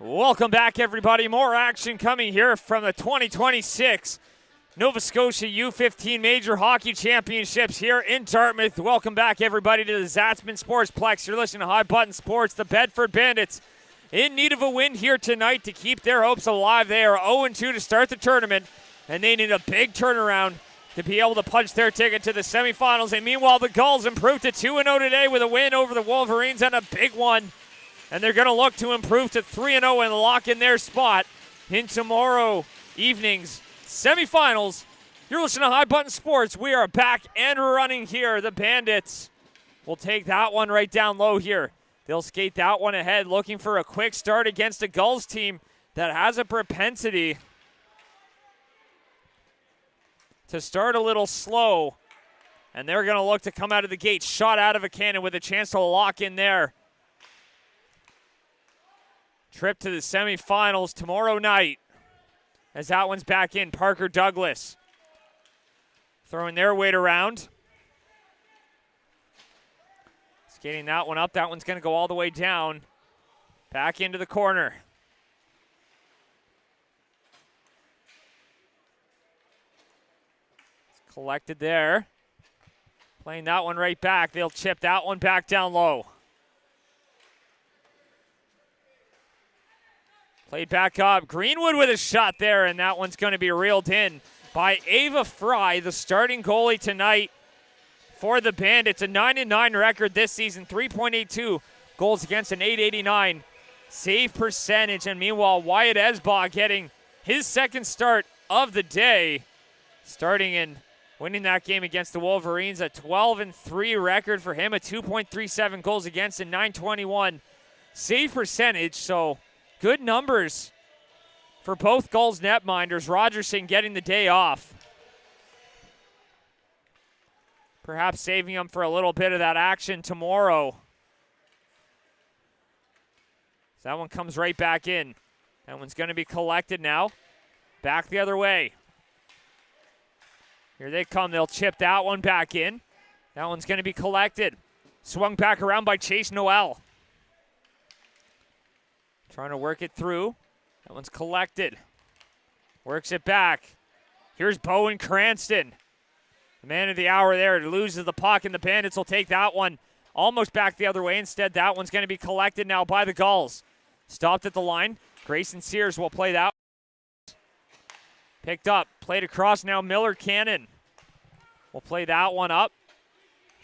Welcome back, everybody. More action coming here from the 2026 Nova Scotia U15 Major Hockey Championships here in Dartmouth. Welcome back, everybody, to the Zatzman Sportsplex. You're listening to High Button Sports. The Bedford Bandits in need of a win here tonight to keep their hopes alive. They are 0-2 to start the tournament, and they need a big turnaround to be able to punch their ticket to the semifinals. And meanwhile, the Gulls improved to 2-0 today with a win over the Wolverines and a big one. And they're going to look to improve to 3-0 and lock in their spot in tomorrow evening's semifinals. You're listening to High Button Sports. We are back and running here. The Bandits will take that one right down low here. They'll skate that one ahead, looking for a quick start against a Gulls team that has a propensity to start a little slow. And they're going to look to come out of the gate, shot out of a cannon with a chance to lock in there. Trip to the semifinals tomorrow night as that one's back in. Parker Douglas throwing their weight around. Skating that one up. That one's going to go all the way down. Back into the corner. It's collected there. Playing that one right back. They'll chip that one back down low. Played back up. Greenwood with a shot there, and that one's going to be reeled in by Ava Fry, the starting goalie tonight for the Bandits. A 9-9 record this season, 3.82 goals against, an .889 save percentage. And meanwhile, Wyatt Esbaugh getting his second start of the day, starting and winning that game against the Wolverines. A 12-3 record for him, a 2.37 goals against, and .921 save percentage. So good numbers for both Gulls netminders. Rogerson getting the day off. Perhaps saving him for a little bit of that action tomorrow. So that one comes right back in. That one's going to be collected now. Back the other way. Here they come. They'll chip that one back in. That one's going to be collected. Swung back around by Chase Noel. Trying to work it through. That one's collected. Works it back. Here's Bowen Cranston. The man of the hour there. Loses the puck, and the Bandits will take that one almost back the other way. Instead, that one's going to be collected now by the Gulls. Stopped at the line. Grayson Sears will play that. Picked up. Played across now. Miller Cannon will play that one up.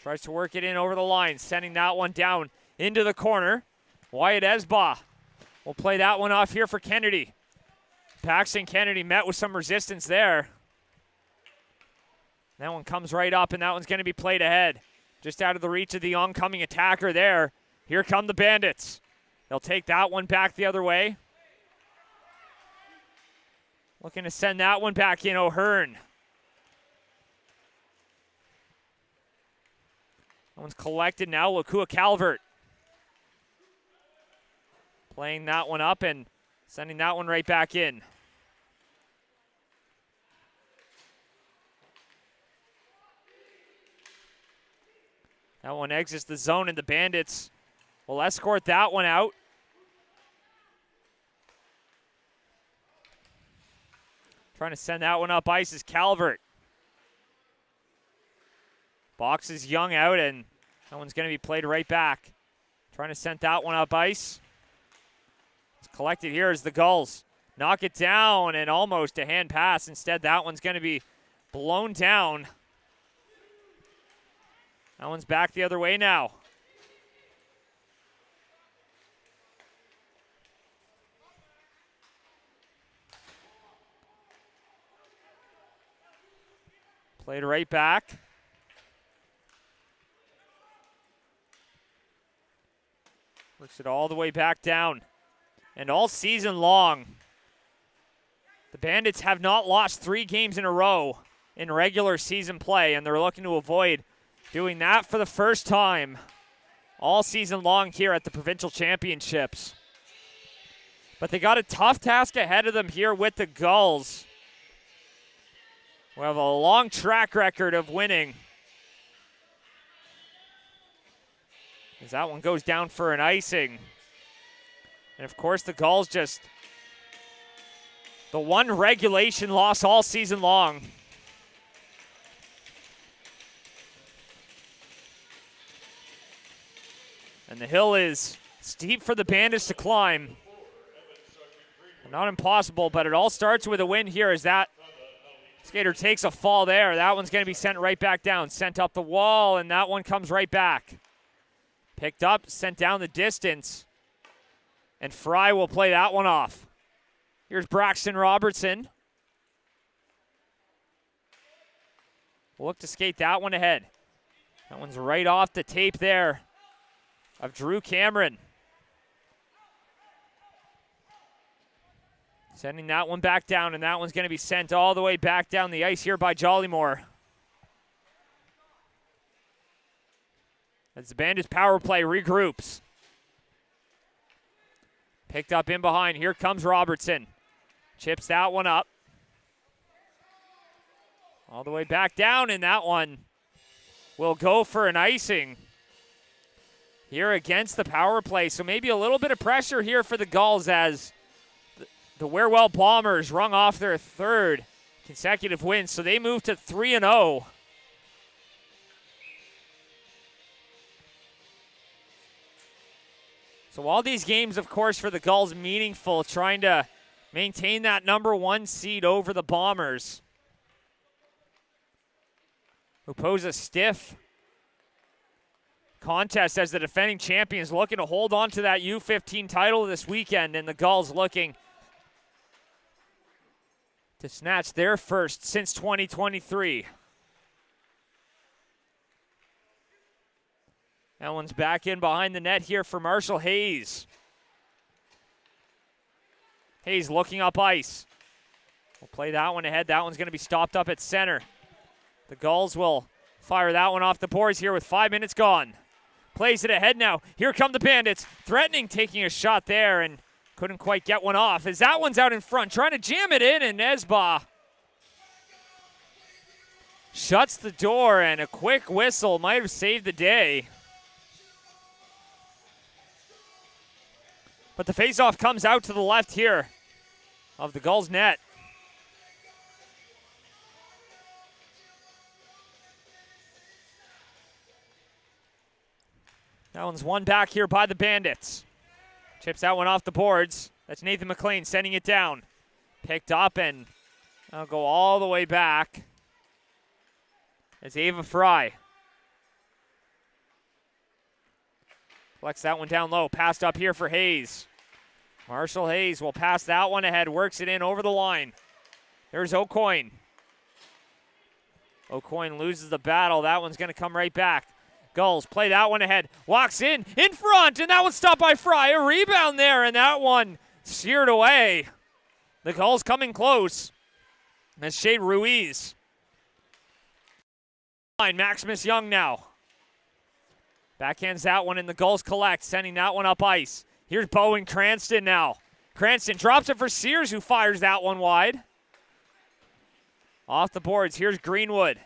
Tries to work it in over the line. Sending that one down into the corner. Wyatt Esbaugh we'll play that one off here for Kennedy. Paxton Kennedy met with some resistance there. That one comes right up, and that one's going to be played ahead. Just out of the reach of the oncoming attacker there. Here come the Bandits. They'll take that one back the other way. Looking to send that one back in. O'Hearn. That one's collected now. Lakua Calvert. Playing that one up and sending that one right back in. That one exits the zone, and the Bandits will escort that one out. Trying to send that one up ice is Calvert. Boxes Young out, and that one's going to be played right back. Trying to send that one up ice. Collected here is the Gulls. Knock it down, and almost a hand pass. Instead, that one's going to be blown down. That one's back the other way now. Played right back. Works it all the way back down. And all season long, the Bandits have not lost 3 games in a row in regular season play, and they're looking to avoid doing that for the first time all season long here at the Provincial Championships. But they got a tough task ahead of them here with the Gulls. We have a long track record of winning. As that one goes down for an icing. And of course, the Gulls just the one regulation loss all season long. And the hill is steep for the Bandits to climb. Not impossible, but it all starts with a win here as that skater takes a fall there. That one's going to be sent right back down. Sent up the wall, and that one comes right back. Picked up, sent down the distance. And Fry will play that one off. Here's Braxton Robertson. We'll look to skate that one ahead. That one's right off the tape there of Drew Cameron. Sending that one back down, and that one's going to be sent all the way back down the ice here by Jollymore. As the Bandits power play regroups. Picked up in behind. Here comes Robertson. Chips that one up. All the way back down, and that one will go for an icing here against the power play. So maybe a little bit of pressure here for the Gulls as the Warewell Bombers rung off their third consecutive win. So they move to 3-0. So all these games, of course, for the Gulls meaningful, trying to maintain that number 1 seed over the Bombers, who pose a stiff contest as the defending champions looking to hold on to that U15 title this weekend, and the Gulls looking to snatch their first since 2023. That one's back in behind the net here for Marshall Hayes. Hayes looking up ice. We'll play that one ahead. That one's going to be stopped up at center. The Gulls will fire that one off the boards here with 5 minutes gone. Plays it ahead now. Here come the Bandits. Threatening, taking a shot there, and couldn't quite get one off as that one's out in front. Trying to jam it in, and Nesba shuts the door, and a quick whistle might have saved the day. But the faceoff comes out to the left here of the Gulls' net. That one's won back here by the Bandits. Chips that one off the boards. That's Nathan McLean sending it down. Picked up, and I'll go all the way back. It's Ava Fry. Flex that one down low. Passed up here for Hayes. Marshall Hayes will pass that one ahead. Works it in over the line. There's O'Coin. O'Coin loses the battle. That one's going to come right back. Gulls play that one ahead. Walks in front, and that one's stopped by Fry. A rebound there, and that one steered away. The Gulls coming close. As Shade Ruiz. Maximus Young now. Backhands that one, and the Gulls collect, sending that one up ice. Here's Bowen Cranston now. Cranston drops it for Sears, who fires that one wide. Off the boards, here's Greenwood.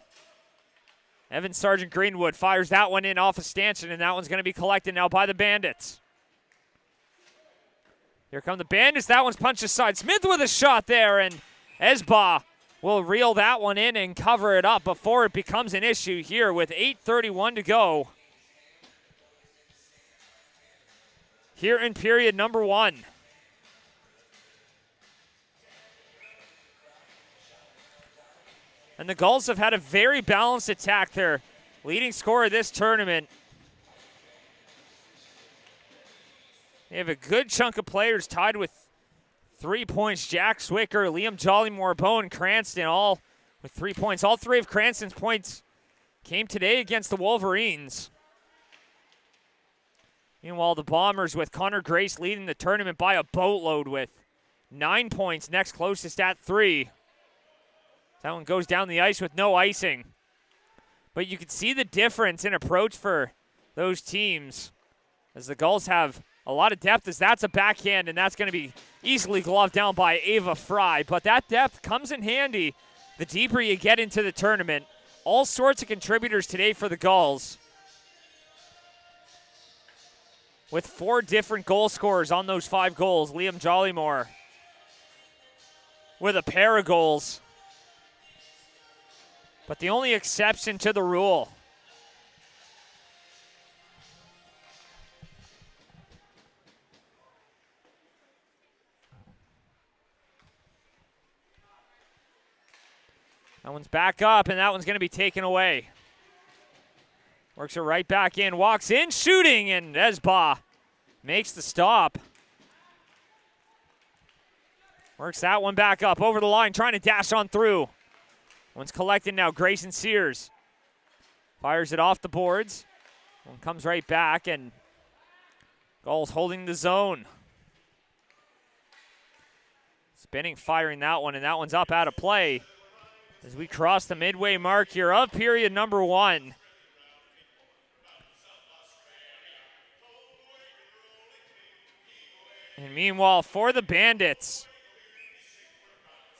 Evan Sargent Greenwood fires that one in off of Stanton, and that one's going to be collected now by the Bandits. Here come the Bandits. That one's punched aside. Smith with a shot there, and Esba will reel that one in and cover it up before it becomes an issue here with 8:31 to go. Here in period number 1. And the Gulls have had a very balanced attack. Their leading scorer this tournament. They have a good chunk of players tied with 3 points. Jack Swicker, Liam Jollymore, Bowen Cranston, all with 3 points. All 3 of Cranston's points came today against the Wolverines. Meanwhile, the Bombers with Connor Grace leading the tournament by a boatload with 9 points. Next closest at 3. That one goes down the ice with no icing. But you can see the difference in approach for those teams as the Gulls have a lot of depth, as that's a backhand, and that's going to be easily gloved down by Ava Fry. But that depth comes in handy the deeper you get into the tournament. All sorts of contributors today for the Gulls. with 4 different goal scorers on those 5 goals. Liam Jollymore with a pair of goals. But the only exception to the rule. That one's back up, and that one's going to be taken away. Works it right back in, walks in, shooting, and Esba makes the stop. Works that one back up, over the line, trying to dash on through. One's collected now, Grayson Sears. Fires it off the boards. One comes right back, and Gulls holding the zone. Spinning, firing that one, and that one's up out of play. As we cross the midway mark here of period number 1. And meanwhile, for the Bandits,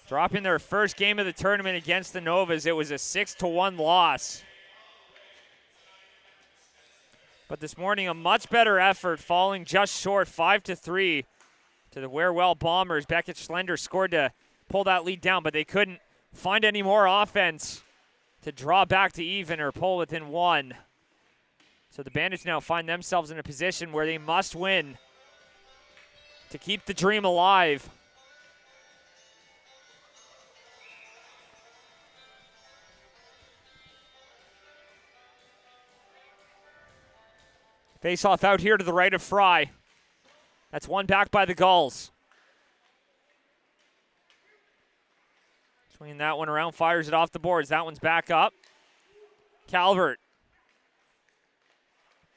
dropping their first game of the tournament against the Novas, it was a 6-1 loss. But this morning, a much better effort, falling just short, 5-3 to the Warewell Bombers. Beckett Schlender scored to pull that lead down, but they couldn't find any more offense to draw back to even or pull within 1. So the Bandits now find themselves in a position where they must win to keep the dream alive. Face off out here to the right of Fry. That's one back by the Gulls. Swinging that one around, fires it off the boards. That one's back up. Calvert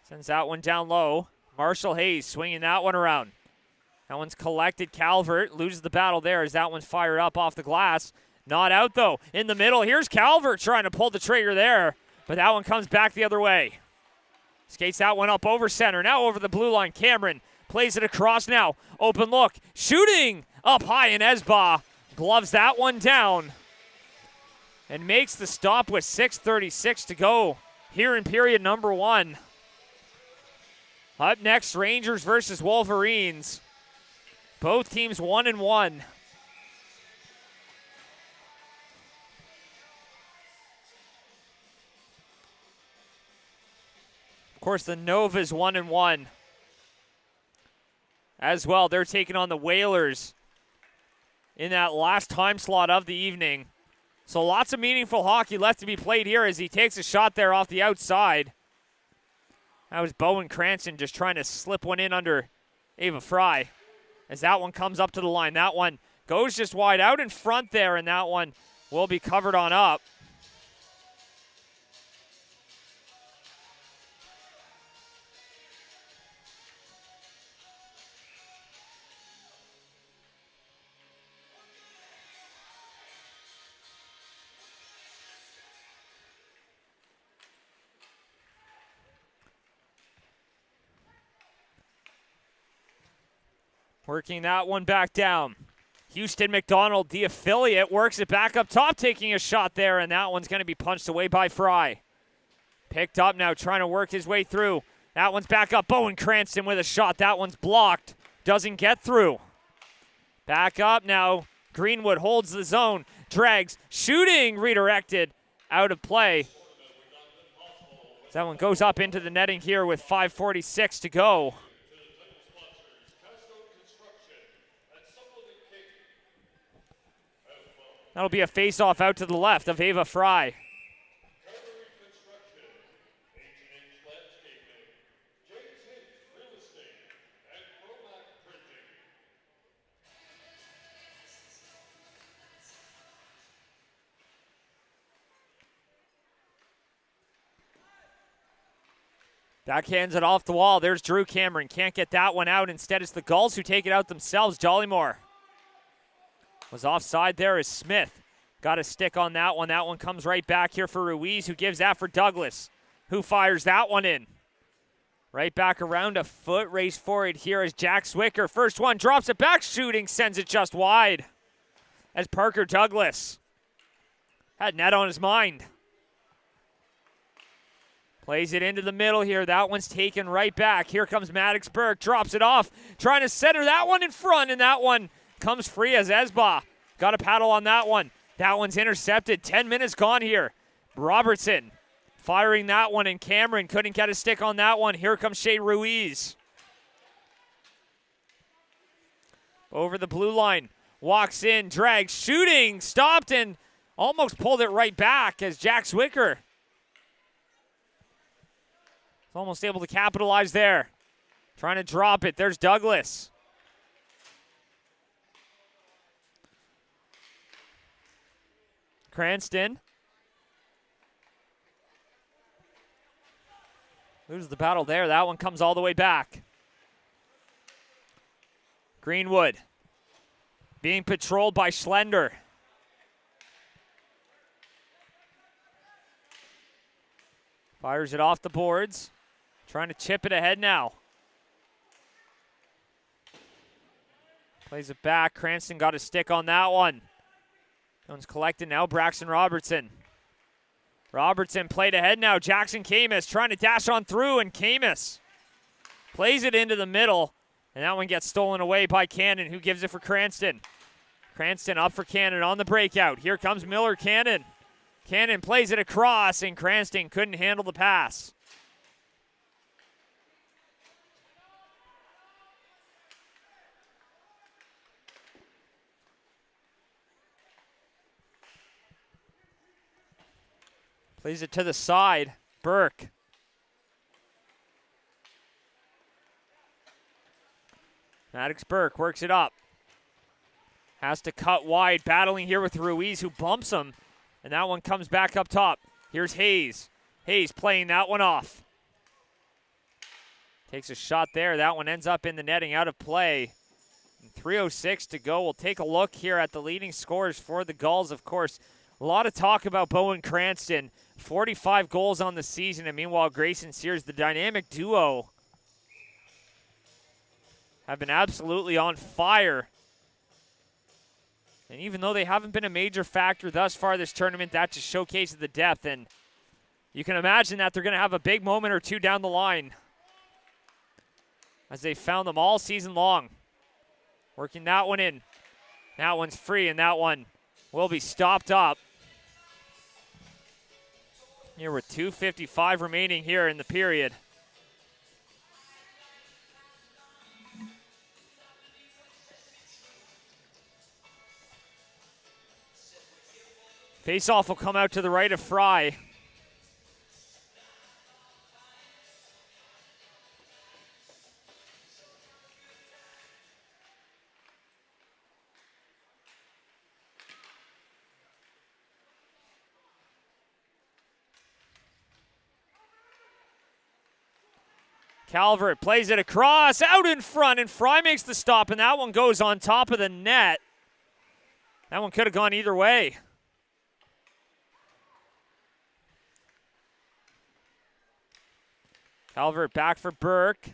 sends that one down low. Marshall Hayes swinging that one around. That one's collected. Calvert loses the battle there as that one's fired up off the glass. Not out, though. In the middle, here's Calvert trying to pull the trigger there, but that one comes back the other way. Skates that one up over center. Now over the blue line. Cameron plays it across now. Open look. Shooting up high, and Esba gloves that one down and makes the stop with 6:36 to go here in period number 1. Up next, Rangers versus Wolverines. Both teams 1-1. Of course, the Novas 1-1 as well. They're taking on the Whalers in that last time slot of the evening. So lots of meaningful hockey left to be played here as he takes a shot there off the outside. That was Bowen Cranston just trying to slip one in under Ava Fry. As that one comes up to the line. That one goes just wide out in front there, and that one will be covered on up. Working that one back down. Houston McDonald, the affiliate, works it back up top, taking a shot there, and that one's going to be punched away by Fry. Picked up now, trying to work his way through. That one's back up. Bowen Cranston with a shot. That one's blocked. Doesn't get through. Back up now. Greenwood holds the zone. Drags. Shooting. Redirected. Out of play. That one goes up into the netting here with 5:46 to go. That'll be a face-off out to the left of Ava Fry. Backhands it off the wall. There's Drew Cameron. Can't get that one out. Instead, it's the Gulls who take it out themselves. Jollymore was offside there as Smith got a stick on that one. That one comes right back here for Ruiz, who gives that for Douglas, who fires that one in. Right back around, a foot race forward here as Jack Swicker. First one, drops it back, shooting, sends it just wide. As Parker Douglas had net on his mind. Plays it into the middle here. That one's taken right back. Here comes Maddox Burke. Drops it off. Trying to center that one in front, and that one comes free as Esba got a paddle on that one. That one's intercepted. 10 minutes gone here. Robertson firing that one, and Cameron couldn't get a stick on that one. Here comes Shea Ruiz. Over the blue line. Walks in, drags, shooting, stopped, and almost pulled it right back as Jack Zwicker almost able to capitalize there. Trying to drop it. There's Douglas. Cranston. Loses the battle there. That one comes all the way back. Greenwood being patrolled by Schlender. Fires it off the boards. Trying to chip it ahead now. Plays it back. Cranston got a stick on that one. One's collected now. Braxton Robertson. Robertson played ahead now. Jackson Camus trying to dash on through, and Camus plays it into the middle, and that one gets stolen away by Cannon, who gives it for Cranston. Cranston up for Cannon on the breakout. Here comes Miller Cannon. Cannon plays it across, and Cranston couldn't handle the pass. Plays it to the side. Burke. Maddox Burke works it up. Has to cut wide, battling here with Ruiz, who bumps him. And that one comes back up top. Here's Hayes. Hayes playing that one off. Takes a shot there. That one ends up in the netting, out of play. And 3:06 to go. We'll take a look here at the leading scorers for the Gulls. Of course, a lot of talk about Bowen Cranston. 45 goals on the season. And meanwhile, Grayson Sears, the dynamic duo, have been absolutely on fire. And even though they haven't been a major factor thus far this tournament, that just showcases the depth. And you can imagine that they're going to have a big moment or two down the line, as they found them all season long. Working that one in. That one's free, and that one will be stopped up. Here with 2:55 remaining here in the period. Face-off will come out to the right of Fry. Calvert plays it across, out in front, and Fry makes the stop, and that one goes on top of the net. That one could have gone either way. Calvert back for Burke.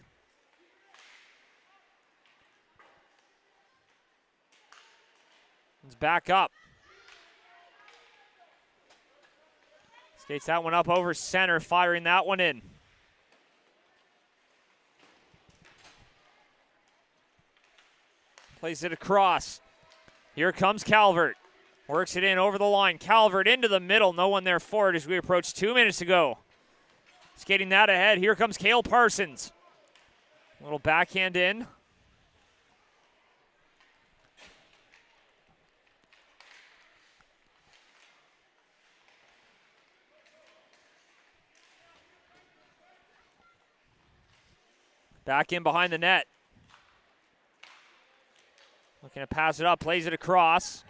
He's back up. Skates that one up over center, firing that one in. Plays it across. Here comes Calvert. Works it in over the line. Calvert into the middle. No one there for it as we approach 2 minutes to go. Skating that ahead. Here comes Cale Parsons. A little backhand in. Back in behind the net. Looking to pass it up, plays it across.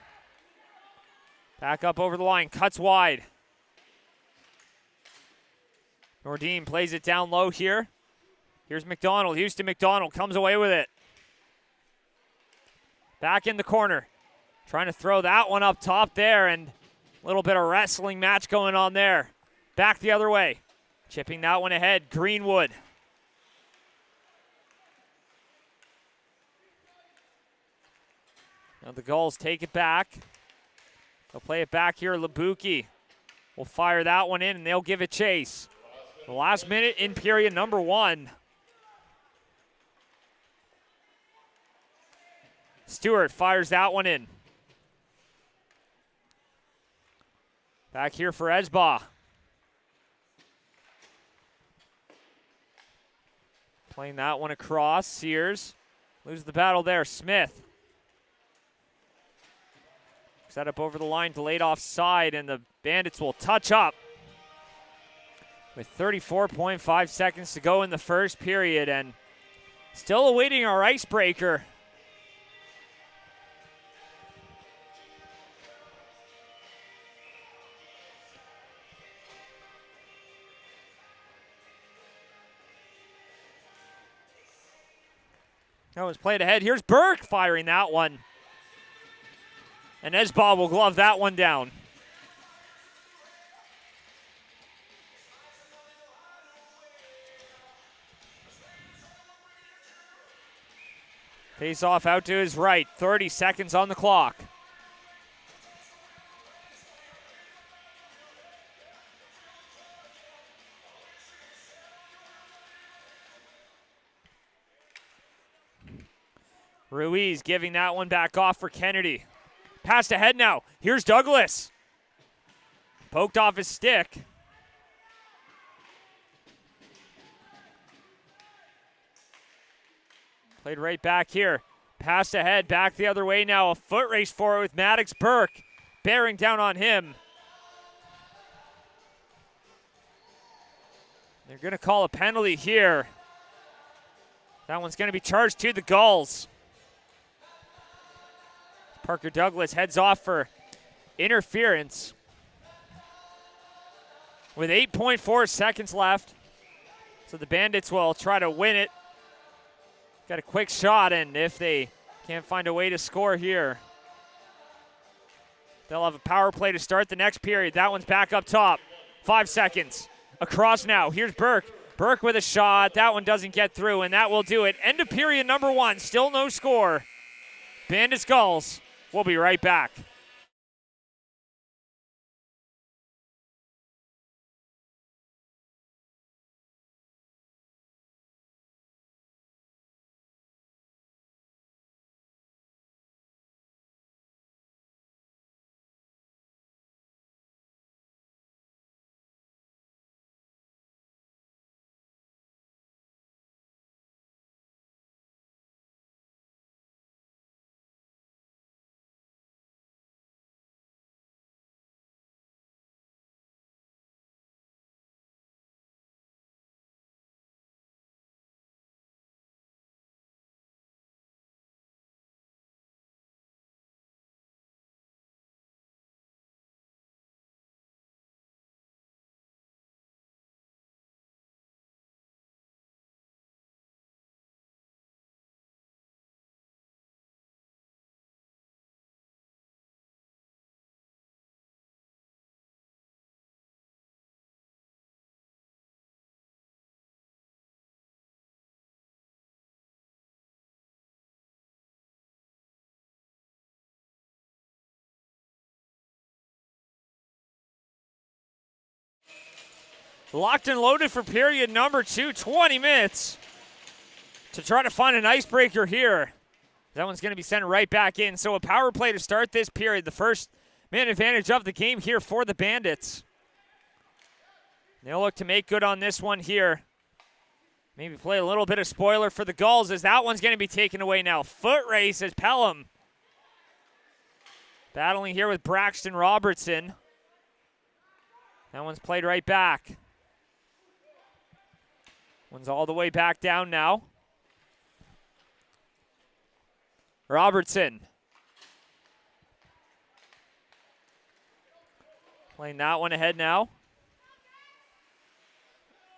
Back up over the line, cuts wide. Nordine plays it down low here. Here's McDonald, Houston McDonald comes away with it. Back in the corner. Trying to throw that one up top there, and a little bit of wrestling match going on there. Back the other way. Chipping that one ahead, Greenwood. Now the Gulls take it back. They'll play it back here. Labuki will fire that one in, and they'll give it chase. The last minute in period number 1. Stewart fires that one in. Back here for Esbaugh. Playing that one across. Sears loses the battle there. Smith. Set up over the line, delayed offside, and the Bandits will touch up with 34.5 seconds to go in the first period, and still awaiting our icebreaker. That was played ahead. Here's Burke firing that one. And Esbaugh will glove that one down. Face off out to his right. 30 seconds on the clock. Ruiz giving that one back off for Kennedy. Passed ahead now. Here's Douglas. Poked off his stick. Played right back here. Passed ahead, back the other way now. A foot race for it with Maddox Burke bearing down on him. They're going to call a penalty here. That one's going to be charged to the Gulls. Parker Douglas heads off for interference with 8.4 seconds left. So the Bandits will try to win it. Got a quick shot, and if they can't find a way to score here, they'll have a power play to start the next period. That one's back up top. 5 seconds. Across now. Here's Burke. Burke with a shot. That one doesn't get through, and that will do it. End of period number 1. Still no score. Bandits Gulls. We'll be right back. Locked and loaded for period number 2, 20 minutes to try to find an icebreaker here. That one's going to be sent right back in. So a power play to start this period. The first man advantage of the game here for the Bandits. They'll look to make good on this one here. Maybe play a little bit of spoiler for the Gulls as that one's going to be taken away now. Foot race as Pelham battling here with Braxton Robertson. That one's played right back. One's all the way back down now. Robertson. Playing that one ahead now.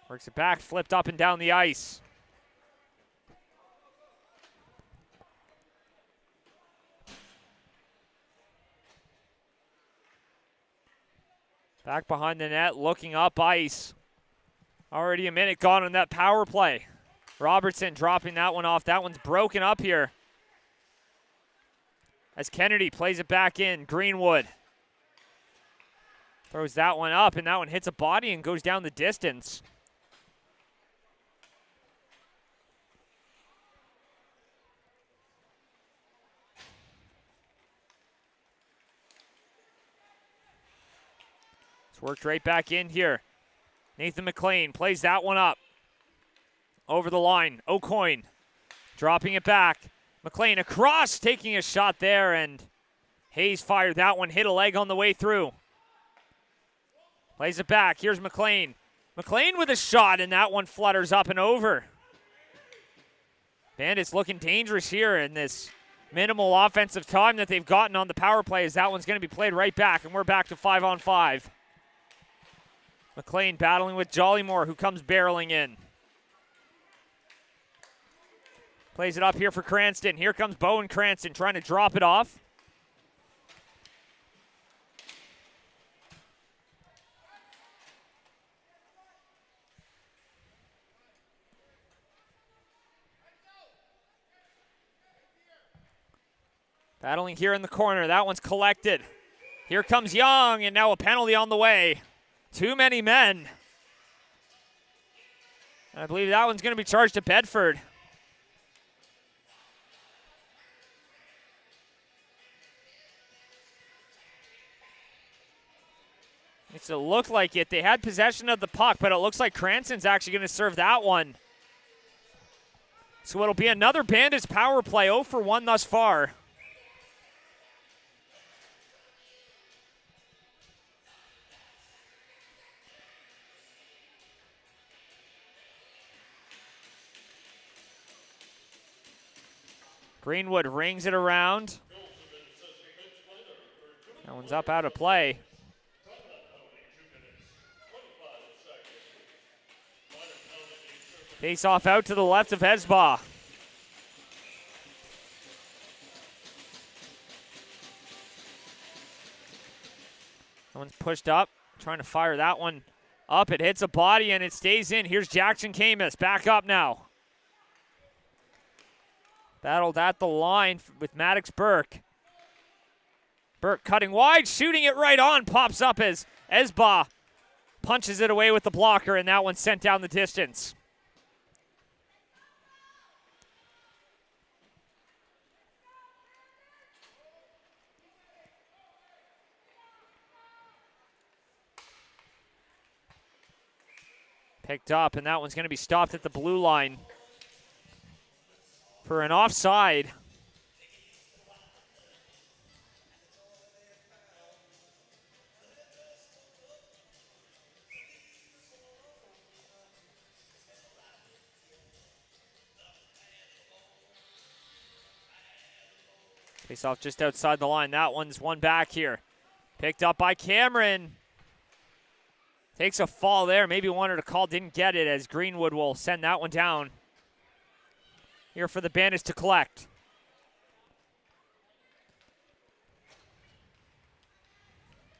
Works it back, flipped up and down the ice. Back behind the net, looking up ice. Already a minute gone on that power play. Robertson dropping that one off. That one's broken up here. As Kennedy plays it back in. Greenwood throws that one up, and that one hits a body and goes down the distance. worked right back in here. Nathan McLean plays that one up. Over the line, O'Coin dropping it back. McLean across, taking a shot there, and Hayes fired that one, hit a leg on the way through. Plays it back, here's McLean. McLean with a shot, and that one flutters up and over. Bandits looking dangerous here in this minimal offensive time that they've gotten on the power play, as that one's going to be played right back, and we're back to 5-on-5. McLean battling with Jollymore, who comes barreling in. Plays it up here for Cranston. Here comes Bowen Cranston trying to drop it off. Battling here in the corner. That one's collected. Here comes Young, and now a penalty on the way. Too many men. I believe that one's going to be charged to Bedford. It looked like it. They had possession of the puck, but it looks like Cranston's actually going to serve that one. So it'll be another Bandits power play, 0 for 1 thus far. Greenwood rings it around. That one's up out of play. Face off out to the left of Hesbaugh. That one's pushed up, trying to fire that one up. It hits a body and it stays in. Here's Jackson Camus back up now. Battled at the line with Maddox Burke. Burke cutting wide, shooting it right on. Pops up as Hesbaugh punches it away with the blocker, and that one's sent down the distance. Picked up, and that one's going to be stopped at the blue line for an offside. Face off just outside the line. That one's one back here. Picked up by Cameron. Takes a fall there. Maybe wanted a call, didn't get it, as Greenwood will send that one down. Here for the Bandits to collect.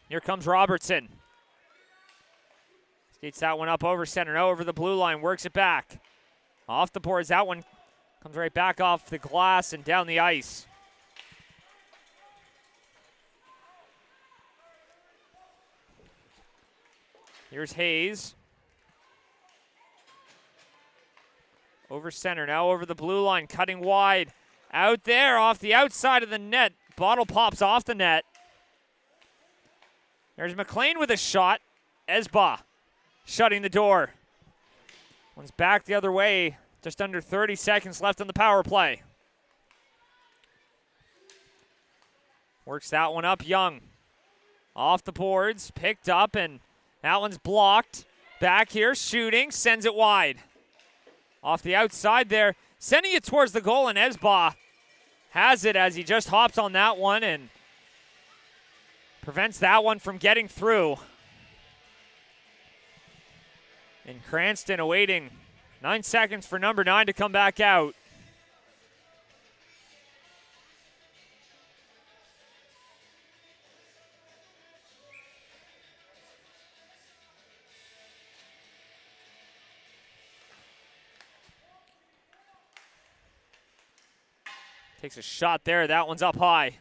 Here comes Robertson. Skates that one up over center, now over the blue line, works it back. Off the boards, that one comes right back off the glass and down the ice. Here's Hayes. Over center, now over the blue line, cutting wide. Out there, off the outside of the net. Bottle pops off the net. There's McLean with a shot. Hesbaugh shutting the door. One's back the other way. Just under 30 seconds left on the power play. Works that one up, Young. Off the boards, picked up, and that one's blocked. Back here, shooting, sends it wide. Off the outside there, sending it towards the goal, and Hesbaugh has it as he just hops on that one and prevents that one from getting through. And Cranston awaiting 9 seconds for number 9 to come back out. Takes a shot there. That one's up high.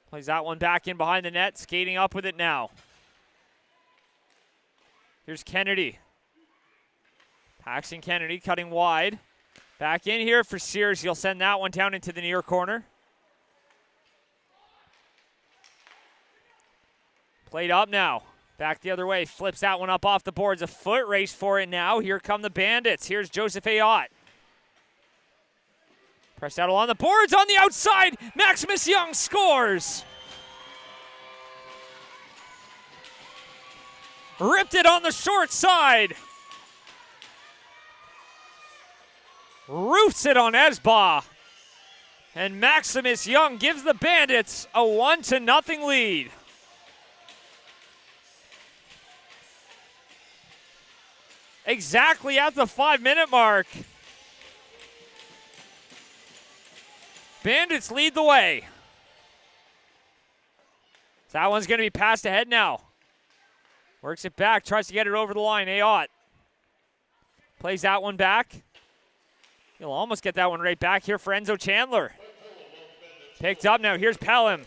Plays that one back in behind the net, skating up with it now. Here's Kennedy. Paxton Kennedy cutting wide. Back in here for Sears. He'll send that one down into the near corner. Played up now. Back the other way. Flips that one up off the boards. A foot race for it now. Here come the Bandits. Here's Joseph Ayotte. Pressed out along the boards on the outside. Maximus Young scores. Ripped it on the short side. Roofs it on Esba. And Maximus Young gives the Bandits a 1-0 lead. Exactly at the 5-minute mark. Bandits lead the way. That one's going to be passed ahead now. Works it back, tries to get it over the line. Ayotte plays that one back. He'll almost get that one right back here for Enzo Chandler. Picked up now. Here's Pelham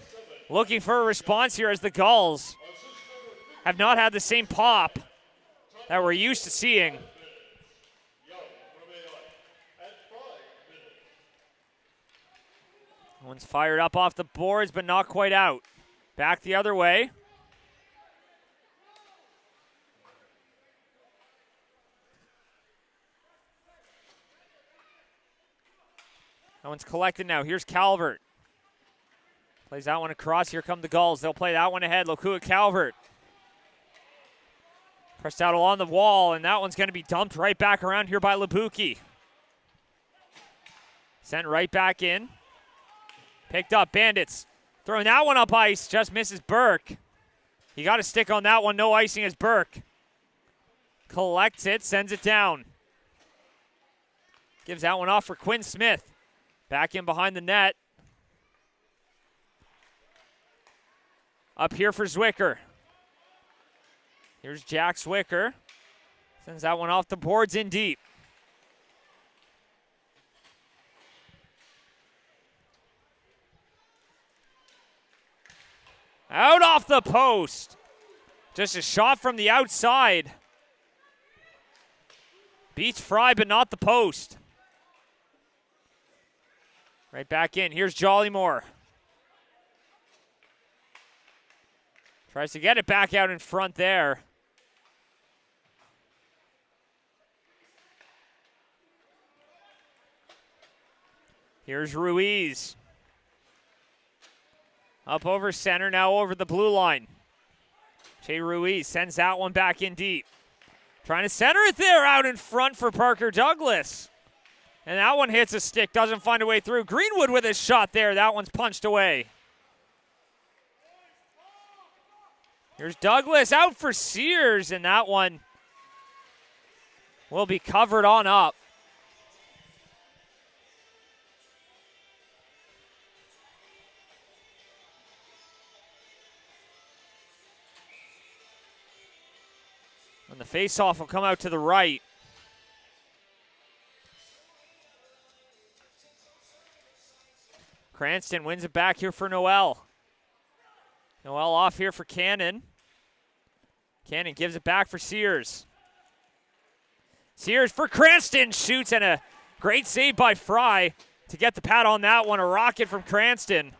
looking for a response here as the Gulls have not had the same pop that we're used to seeing. One's fired up off the boards, but not quite out. Back the other way. That one's collected now. Here's Calvert. Plays that one across. Here come the Gulls. They'll play that one ahead. Lokua Calvert. Pressed out along the wall, and that one's going to be dumped right back around here by Labuki. Sent right back in. Picked up. Bandits throwing that one up ice. Just misses Burke. You got to stick on that one. No icing as Burke collects it, sends it down. Gives that one off for Quinn Smith. Back in behind the net. Up here for Zwicker. Here's Jack Zwicker. Sends that one off the boards in deep. Out off the post. Just a shot from the outside. Beats Fry, but not the post. Right back in. Here's Jollymore. Tries to get it back out in front there. Here's Ruiz. Up over center, now over the blue line. Jay Ruiz sends that one back in deep. Trying to center it there out in front for Parker Douglas. And that one hits a stick, doesn't find a way through. Greenwood with his shot there. That one's punched away. Here's Douglas out for Sears, and that one will be covered on up. And the faceoff will come out to the right. Cranston wins it back here for Noel. Noel off here for Cannon. Cannon gives it back for Sears. Sears for Cranston. Shoots, and a great save by Fry to get the pad on that one. A rocket from Cranston.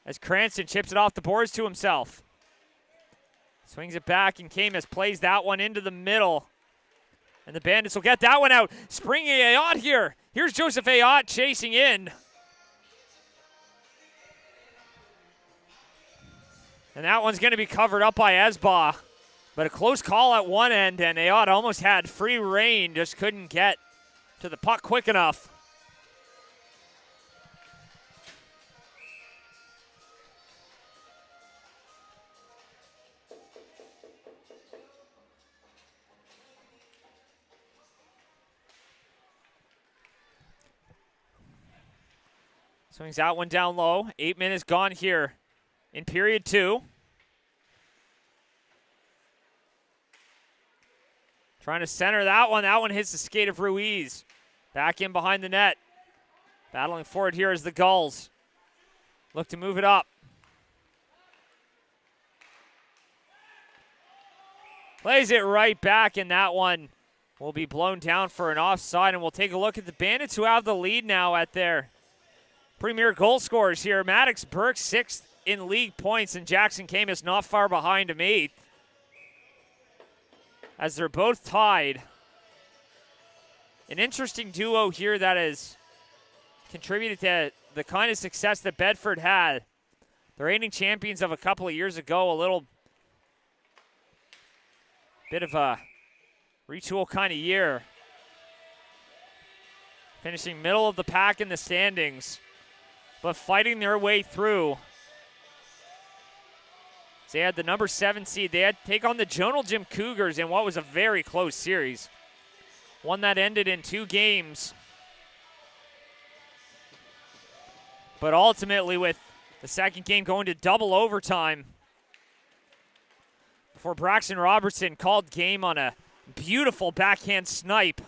As Cranston chips it off the boards to himself. Swings it back, and Camus plays that one into the middle. And the Bandits will get that one out. Springing Ayotte here. Here's Joseph Ayotte chasing in. And that one's going to be covered up by Esba. But a close call at one end, and Ayotte almost had free reign, just couldn't get to the puck quick enough. Swings that one down low. 8 minutes gone here in period two. Trying to center that one. That one hits the skate of Ruiz. Back in behind the net. Battling for it here is the Gulls. Look to move it up. Plays it right back, and that one will be blown down for an offside, and we'll take a look at the Bandits, who have the lead now at their premier goal scorers here. Maddox Burke, 6th in league points, and Jackson Camus not far behind him, 8th. As they're both tied. An interesting duo here that has contributed to the kind of success that Bedford had. The reigning champions of a couple of years ago, a little bit of a retool kind of year. Finishing middle of the pack in the standings, but fighting their way through. They had the number 7 seed. They had to take on the Jonal Gym Cougars in what was a very close series. One that ended in 2 games. But ultimately, with the second game going to double overtime, before Braxton Robertson called game on a beautiful backhand snipe.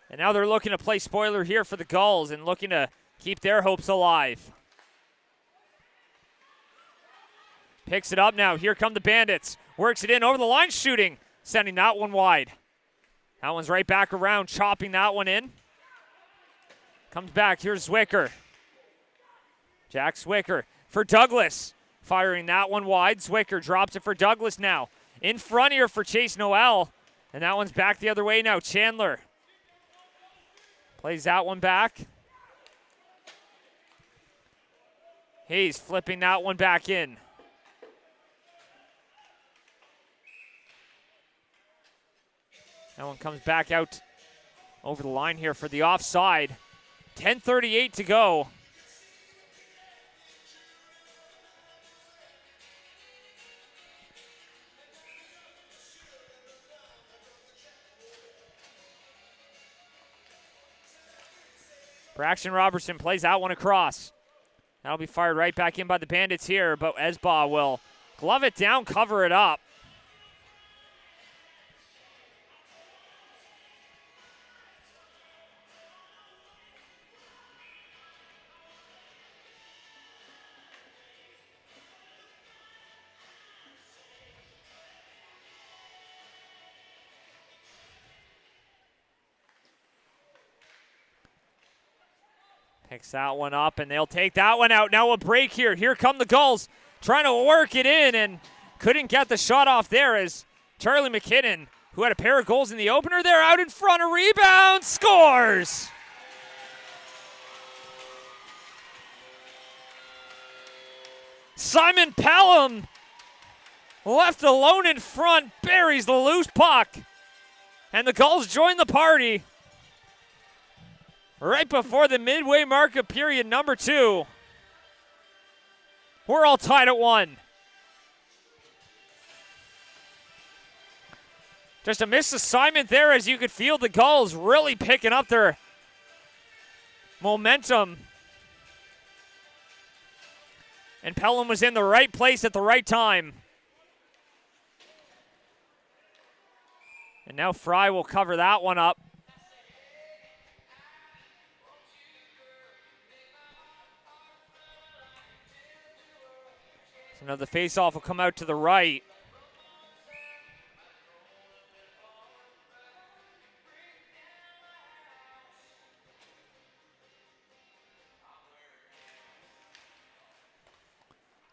And now they're looking to play spoiler here for the Gulls and looking to keep their hopes alive. Picks it up now. Here come the Bandits. Works it in over the line, shooting. Sending that one wide. That one's right back around, chopping that one in. Comes back. Here's Zwicker. Jack Zwicker for Douglas. Firing that one wide. Zwicker drops it for Douglas now. In front here for Chase Noel. And that one's back the other way now. Chandler plays that one back. Hayes flipping that one back in. That one comes back out over the line here for the offside. 10:38 to go. Braxton Robertson plays that one across. That'll be fired right back in by the Bandits here, but Esbaugh will glove it down, cover it up. Picks that one up, and they'll take that one out. Now a break here. Here come the Gulls trying to work it in and couldn't get the shot off there as Charlie McKinnon, who had a pair of goals in the opener there, out in front, a rebound, scores! Simon Pelham, left alone in front, buries the loose puck. And the Gulls join the party right before the midway mark of period number 2. We're all tied at 1. Just a missed assignment there, as you could feel the Gulls really picking up their momentum. And Pelham was in the right place at the right time. And now Fry will cover that one up. So now the faceoff will come out to the right.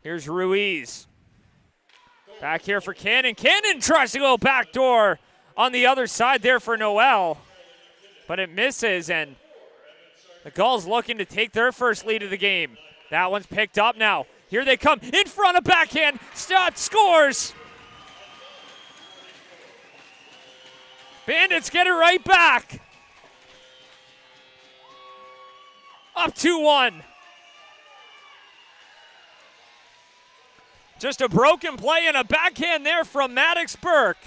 Here's Ruiz. Back here for Cannon. Cannon tries to go backdoor on the other side there for Noel, but it misses, and the Gulls looking to take their first lead of the game. That one's picked up now. Here they come, in front of backhand, Stott scores! Bandits get it right back. Up 2-1. Just a broken play and a backhand there from Maddox Burke.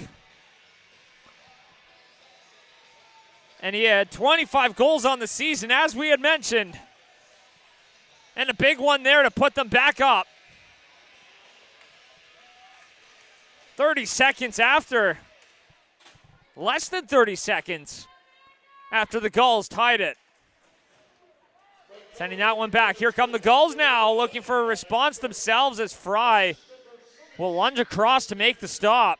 And he had 25 goals on the season, as we had mentioned. And a big one there to put them back up. 30 seconds after, less than 30 seconds after the Gulls tied it. Sending that one back. Here come the Gulls now, looking for a response themselves as Fry will lunge across to make the stop.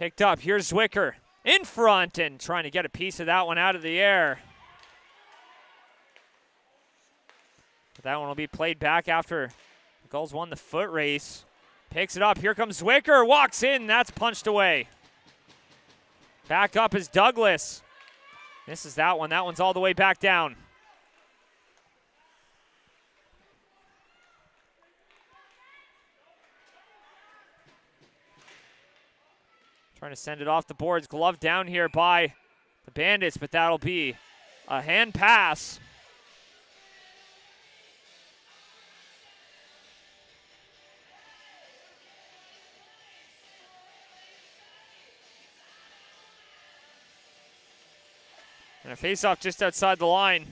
Picked up. Here's Zwicker in front and trying to get a piece of that one out of the air. But that one will be played back after the Gulls won the foot race. Picks it up. Here comes Zwicker. Walks in. That's punched away. Back up is Douglas. Misses that one. That one's all the way back down. Trying to send it off the boards. Glove down here by the Bandits, but that'll be a hand pass. And a face-off just outside the line.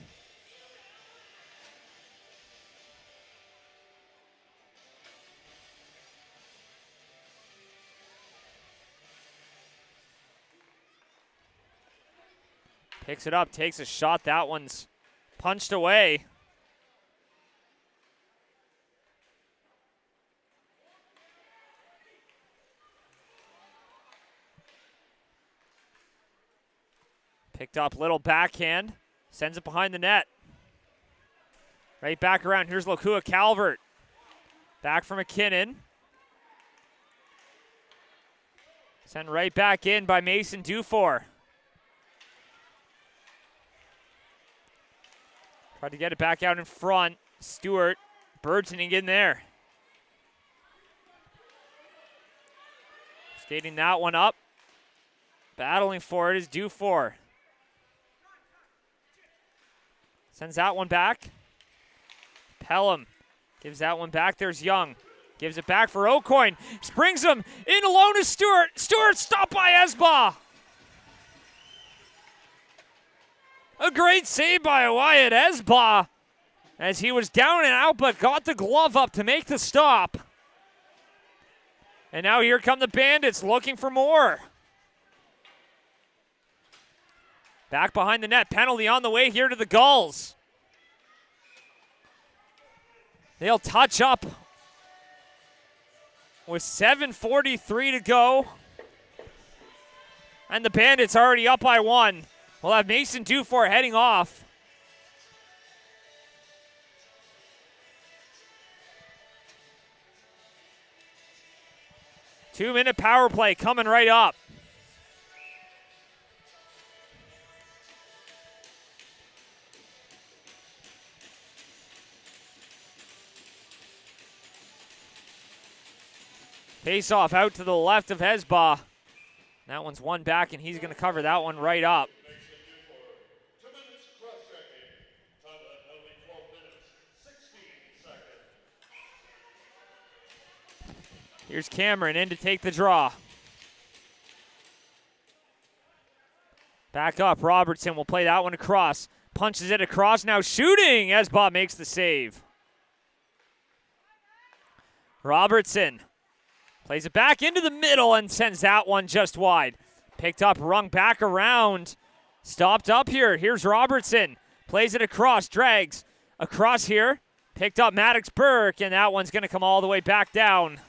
Picks it up, takes a shot. That one's punched away. Picked up, little backhand. Sends it behind the net. Right back around. Here's Lakua Calvert. Back from McKinnon. Sent right back in by Mason Dufour. Tried to get it back out in front. Stewart burgeoning in there. Skating that one up. Battling for it is Dufour. Sends that one back. Pelham gives that one back. There's Young. Gives it back for O'Coin. Springs him in alone to Stewart. Stewart stopped by Esba. A great save by Wyatt Esba as he was down and out but got the glove up to make the stop. And now here come the Bandits looking for more. Back behind the net. Penalty on the way here to the Gulls. They'll touch up with 7:43 to go. And the Bandits already up by one. We'll have Mason Dufour heading off. Two-minute power play coming right up. Face off out to the left of Hesbaugh. That one's one back, and he's going to cover that one right up. Here's Cameron in to take the draw. Back up, Robertson will play that one across. Punches it across, now shooting as Bob makes the save. Robertson plays it back into the middle and sends that one just wide. Picked up, rung back around. Stopped up here. Here's Robertson. Plays it across, drags across here. Picked up Maddox Burke, and that one's going to come all the way back down.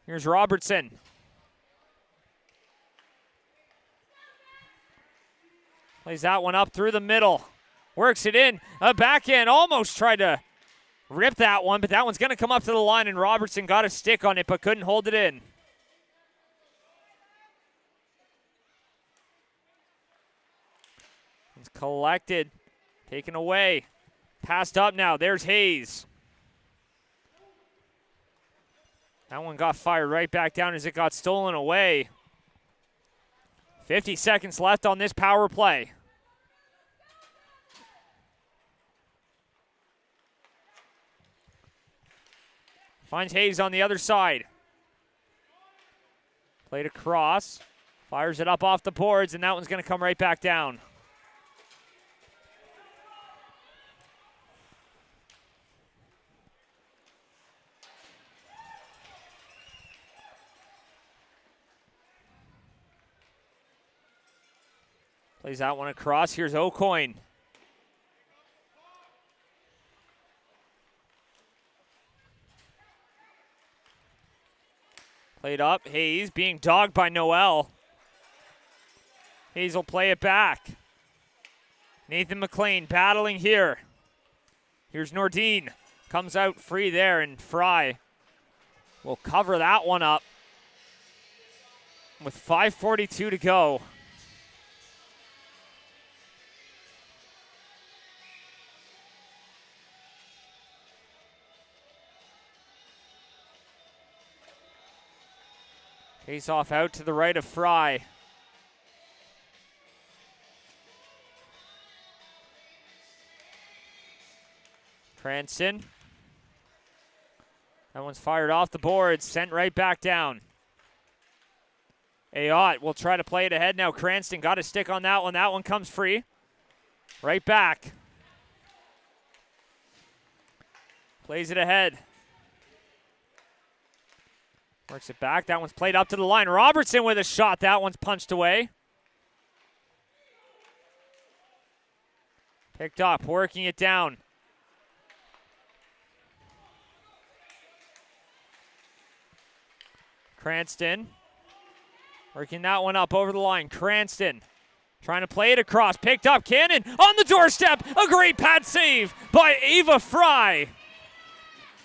Here's Robertson. Plays that one up through the middle. Works it in. A backhand. Almost tried to rip that one, but that one's going to come up to the line, and Robertson got a stick on it but couldn't hold it in. It's collected. Taken away. Passed up now. There's Hayes. That one got fired right back down as it got stolen away. 50 seconds left on this power play. Finds Hayes on the other side. Played across. Fires it up off the boards, and that one's going to come right back down. Plays that one across. Here's O'Coin. Played up. Hayes being dogged by Noel. Hayes will play it back. Nathan McLean battling here. Here's Nordine. Comes out free there, and Fry will cover that one up with 5:42 to go. Face off out to the right of Fry. Cranston. That one's fired off the board, sent right back down. Ayotte will try to play it ahead now. Cranston got a stick on that one. That one comes free. Right back. Plays it ahead. Works it back. That one's played up to the line. Robertson with a shot. That one's punched away. Picked up, working it down. Cranston. Working that one up over the line. Cranston trying to play it across. Picked up. Cannon on the doorstep. A great pad save by Ava Fry.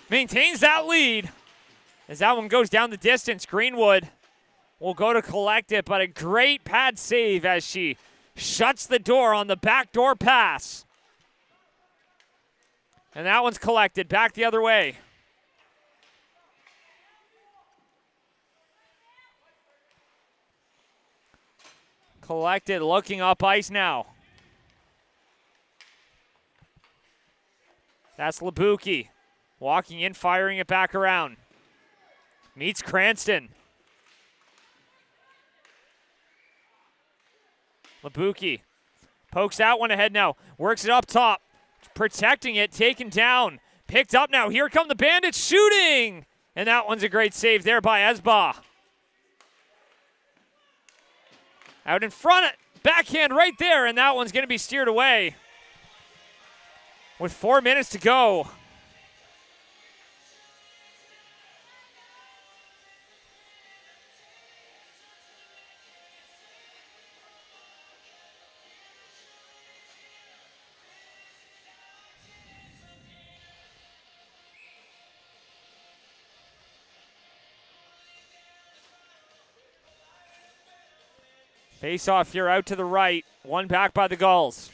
Maintains that lead. As that one goes down the distance, Greenwood will go to collect it, but a great pad save as she shuts the door on the backdoor pass. And that one's collected back the other way. Collected, looking up ice now. That's Labuki. Walking in, firing it back around. Meets Cranston. Labuki pokes that one ahead now. Works it up top. Protecting it, taken down. Picked up now. Here come the Bandits shooting. And that one's a great save there by Esba. Out in front, backhand right there, and that one's going to be steered away. With 4 minutes to go. Face off here out to the right. One back by the Gulls.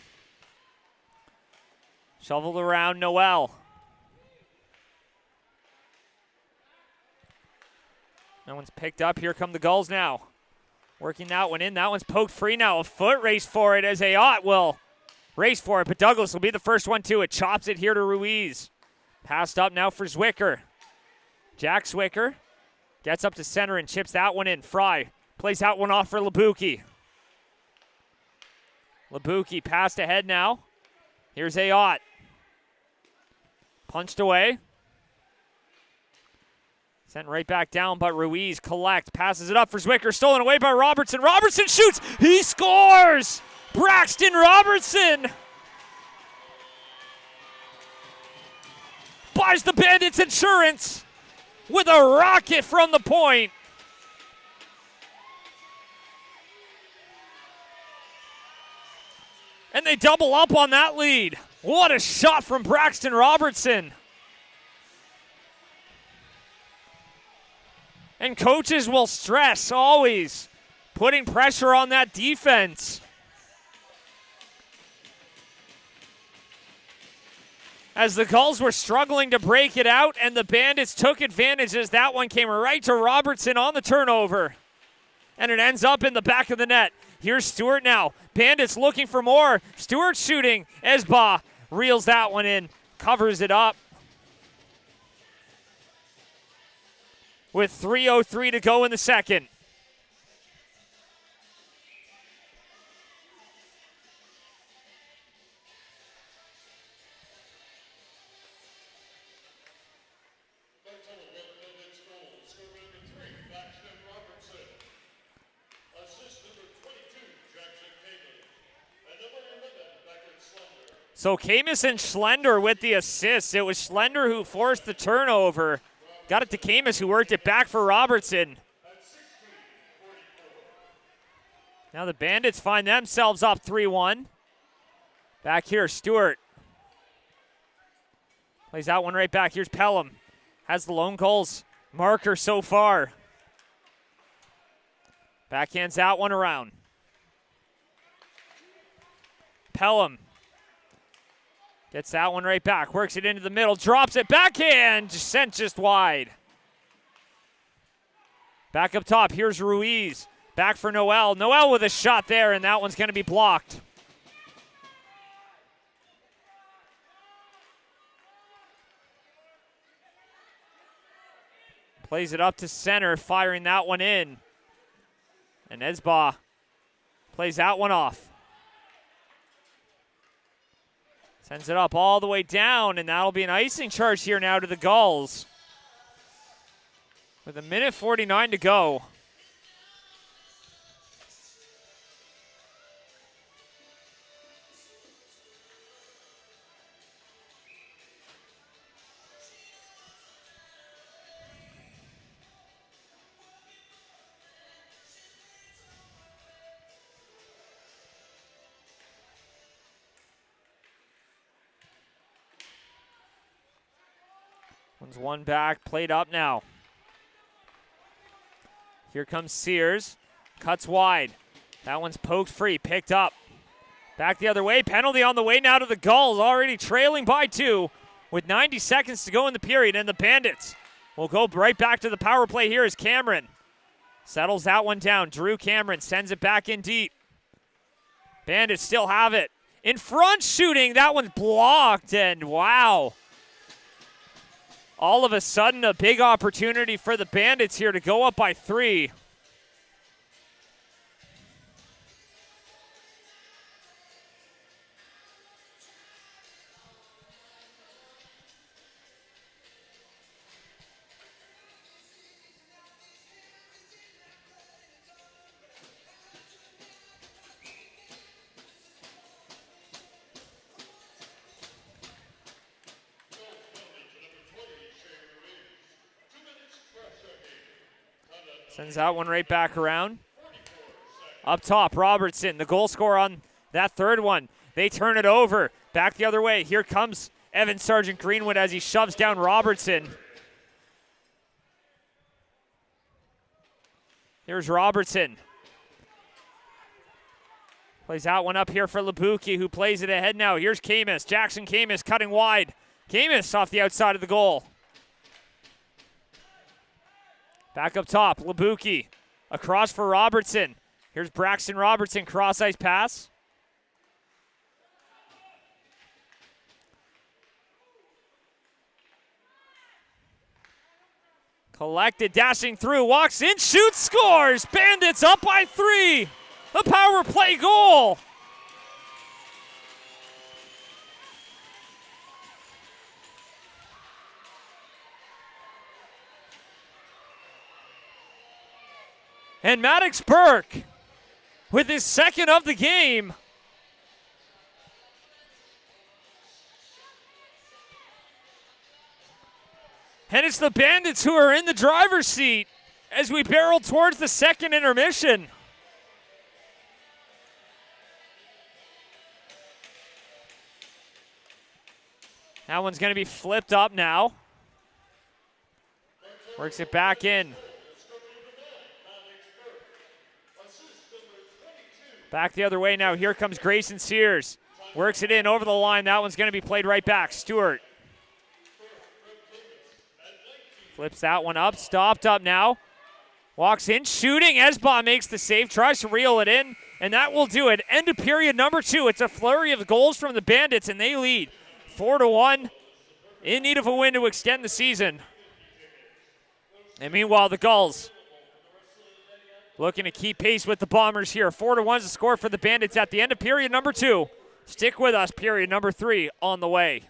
Shoveled around Noel. That one's picked up. Here come the Gulls now. Working that one in. That one's poked free now. A foot race for it as Ayotte will race for it. But Douglas will be the first one to it. Chops it here to Ruiz. Passed up now for Zwicker. Jack Zwicker gets up to center and chips that one in. Fry plays that one off for Labuki. Labuki passed ahead now. Here's Ayotte. Punched away. Sent right back down, but Ruiz collects. Passes it up for Zwicker. Stolen away by Robertson. Robertson shoots. He scores! Braxton Robertson buys the Bandits insurance with a rocket from the point. And they double up on that lead. What a shot from Braxton Robertson. And coaches will stress always putting pressure on that defense. As the Gulls were struggling to break it out, and the Bandits took advantage as that one came right to Robertson on the turnover. And it ends up in the back of the net. Here's Stewart now. Bandits looking for more. Stewart shooting. Esba reels that one in. Covers it up. With 3:03 to go in the second. So Camus and Schlender with the assists. It was Schlender who forced the turnover. Got it to Camus, who worked it back for Robertson. Now the Bandits find themselves up 3-1. Back here, Stewart. Plays that one right back. Here's Pelham. Has the lone Gulls marker so far. Backhands that one around. Pelham gets that one right back. Works it into the middle. Drops it. Backhand. Sent just wide. Back up top. Here's Ruiz. Back for Noel. Noel with a shot there, and that one's going to be blocked. Plays it up to center, firing that one in. And Esba plays that one off. Sends it up all the way down, and that'll be an icing charge here now to the Gulls. With 1:49 to go. One's one back, played up now. Here comes Sears, cuts wide. That one's poked free, picked up. Back the other way, penalty on the way now to the Gulls, already trailing by 2 with 90 seconds to go in the period, and the Bandits will go right back to the power play here as Cameron settles that one down. Drew Cameron sends it back in deep. Bandits still have it. In front shooting, that one's blocked, and wow. All of a sudden, a big opportunity for the Bandits here to go up by 3. Sends that one right back around. Up top, Robertson, the goal scorer on that third one. They turn it over. Back the other way. Here comes Evan Sargent Greenwood as he shoves down Robertson. Here's Robertson. Plays that one up here for Labuki, who plays it ahead now. Here's Camus. Jackson Camus cutting wide. Camus off the outside of the goal. Back up top, Labuki. Across for Robertson. Here's Braxton Robertson, cross-ice pass. Collected, dashing through, walks in, shoots, scores! Bandits up by 3! A power play goal! And Maddox Burke with his second of the game. And it's the Bandits who are in the driver's seat as we barrel towards the second intermission. That one's going to be flipped up now. Works it back in. Back the other way now. Here comes Grayson Sears. Works it in over the line. That one's going to be played right back. Stewart. Flips that one up. Stopped up now. Walks in. Shooting. Esba makes the save. Tries to reel it in. And that will do it. End of period number 2. It's a flurry of goals from the Bandits, and they lead 4-1. In need of a win to extend the season. And meanwhile, the Gulls looking to keep pace with the Bombers here. 4-1 is the score for the Bandits at the end of period number 2. Stick with us, period number 3 on the way.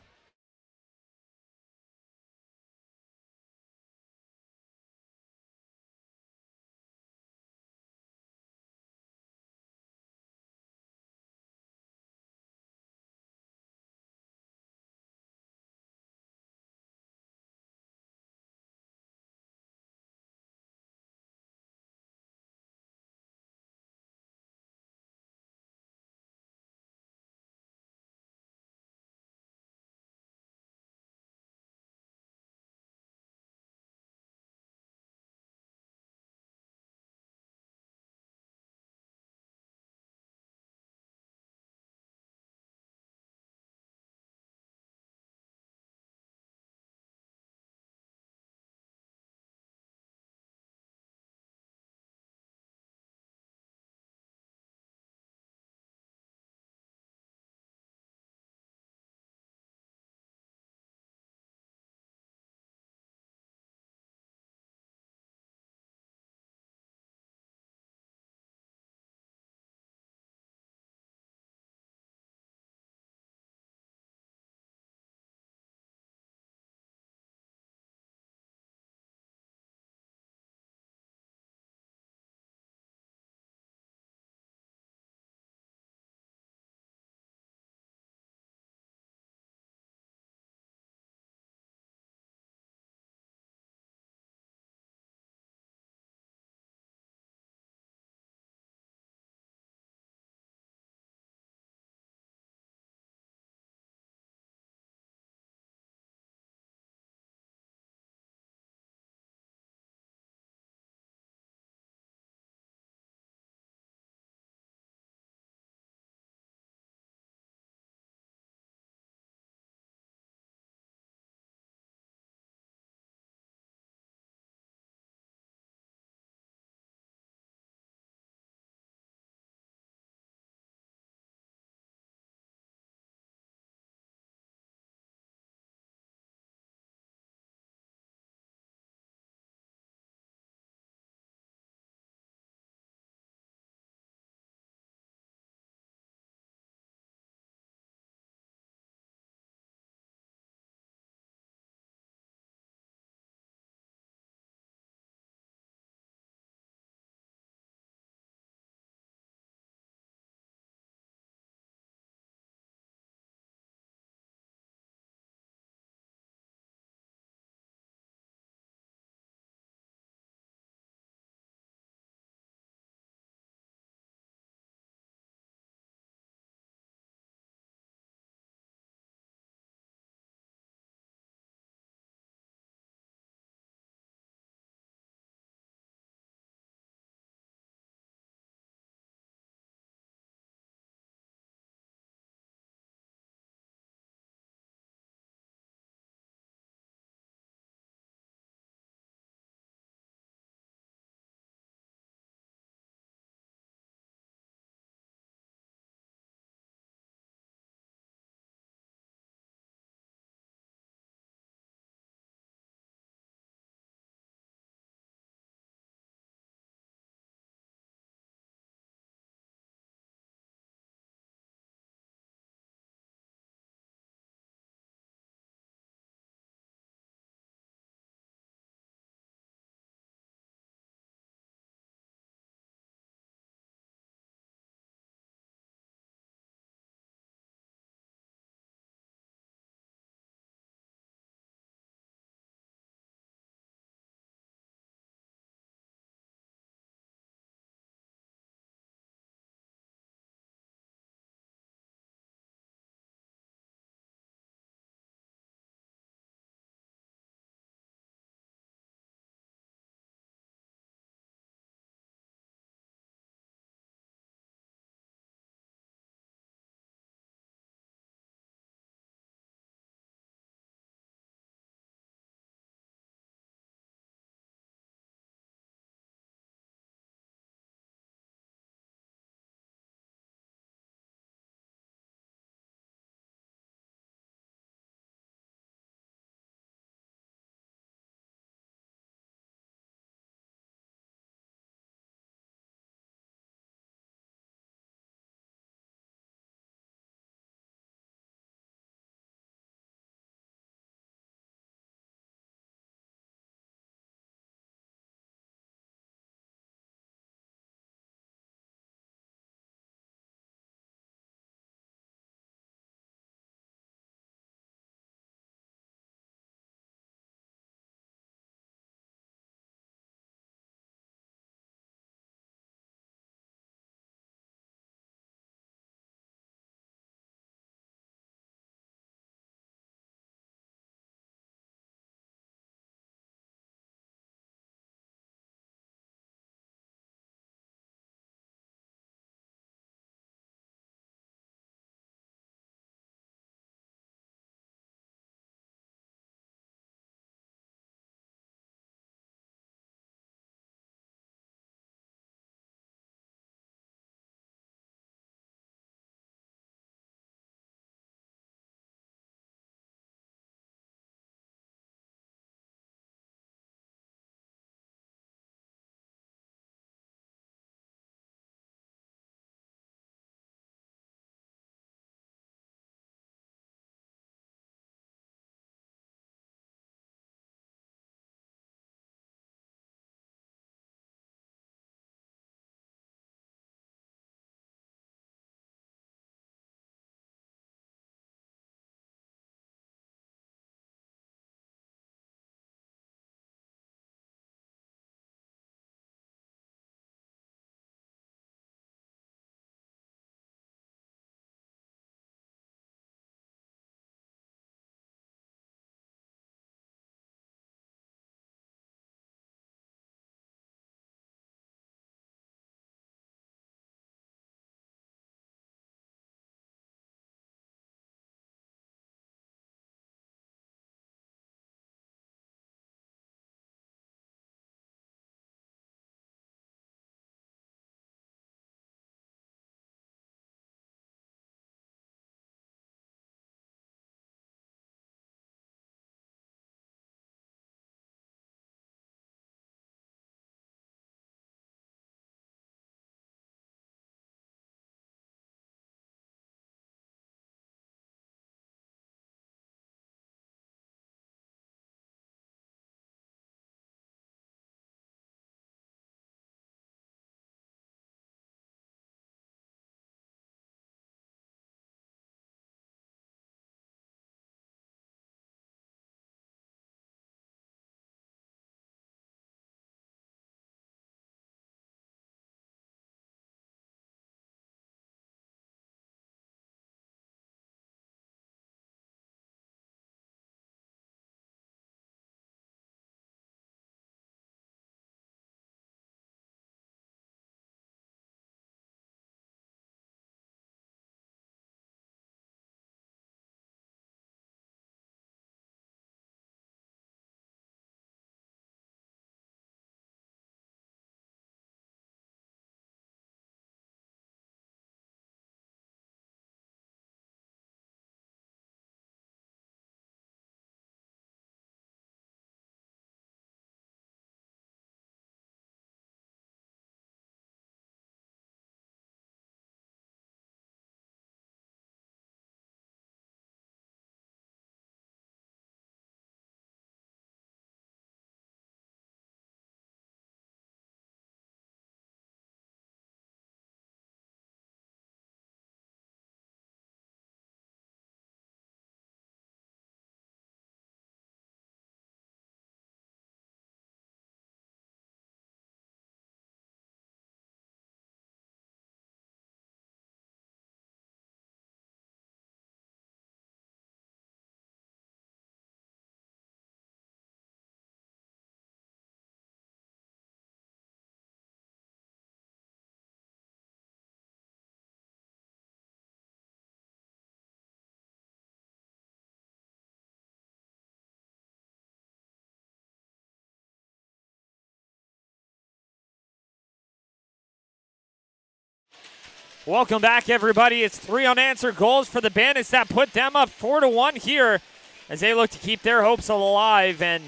Welcome back, everybody. It's 3 unanswered goals for the Bandits that put them up 4-1 here as they look to keep their hopes alive. And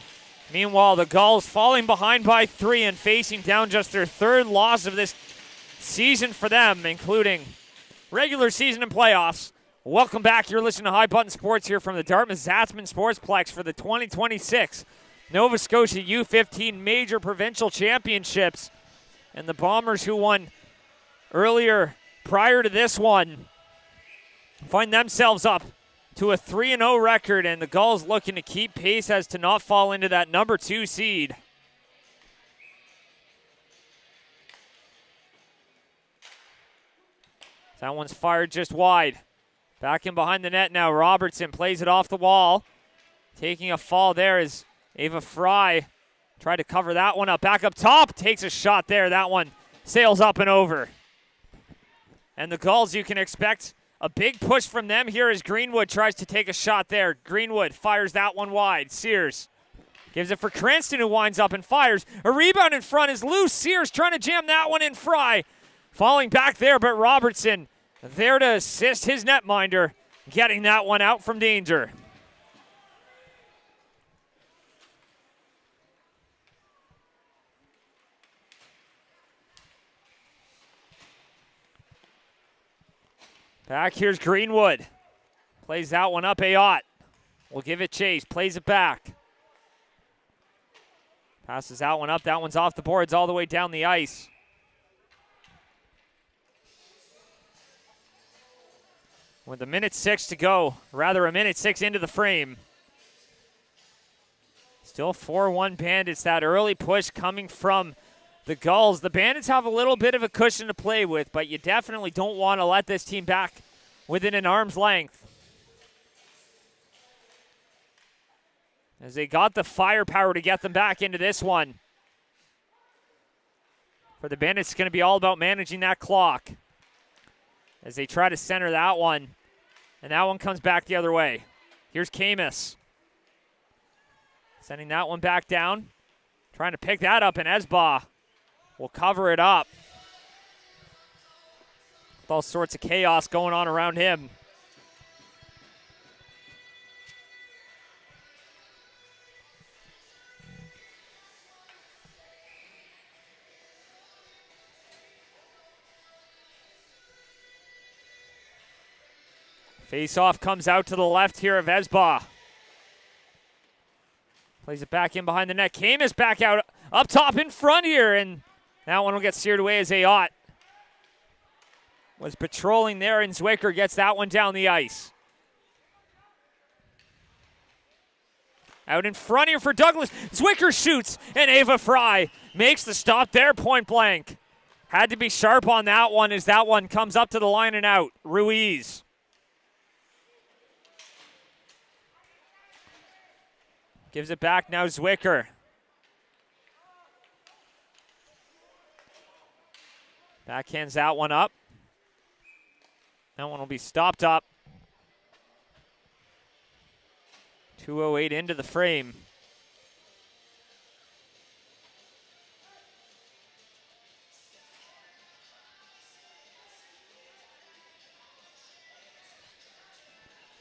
meanwhile, the Gulls falling behind by 3 and facing down just their 3rd loss of this season for them, including regular season and playoffs. Welcome back. You're listening to High Button Sports here from the Dartmouth-Zatzman Sportsplex for the 2026 Nova Scotia U15 Major Provincial Championships. And the Bombers, who won earlier prior to this one, find themselves up to a 3-0 record, and the Gulls looking to keep pace as to not fall into that number 2 seed. That one's fired just wide. Back in behind the net now. Robertson plays it off the wall. Taking a fall there is Ava Fry. Tried to cover that one up. Back up top. Takes a shot there. That one sails up and over. And the Gulls, you can expect a big push from them here as Greenwood tries to take a shot there. Greenwood fires that one wide. Sears gives it for Cranston, who winds up and fires. A rebound in front is loose. Sears trying to jam that one in. Fry falling back there, but Robertson there to assist his netminder, getting that one out from danger. Back here's Greenwood. Plays that one up. Ayotte will give it chase. Plays it back. Passes that one up. That one's off the boards all the way down the ice. With a minute 6 to go. Rather, a minute 6 into the frame. Still 4-1 Bandits. That early push coming from the Gulls. The Bandits have a little bit of a cushion to play with, but you definitely don't want to let this team back within an arm's length, as they got the firepower to get them back into this one. For the Bandits, it's going to be all about managing that clock as they try to center that one, and that one comes back the other way. Here's Camus. Sending that one back down. Trying to pick that up, and Esbaugh will cover it up. With all sorts of chaos going on around him. Face-off comes out to the left here of Esbaugh. Plays it back in behind the net. Camus back out up top in front here, and that one will get steered away as Ayotte was patrolling there, and Zwicker gets that one down the ice. Out in front here for Douglas. Zwicker shoots, and Ava Fry makes the stop there, point blank. Had to be sharp on that one as that one comes up to the line and out. Ruiz. Gives it back now, Zwicker. Backhands that one up. That one will be stopped up. 2:08 into the frame.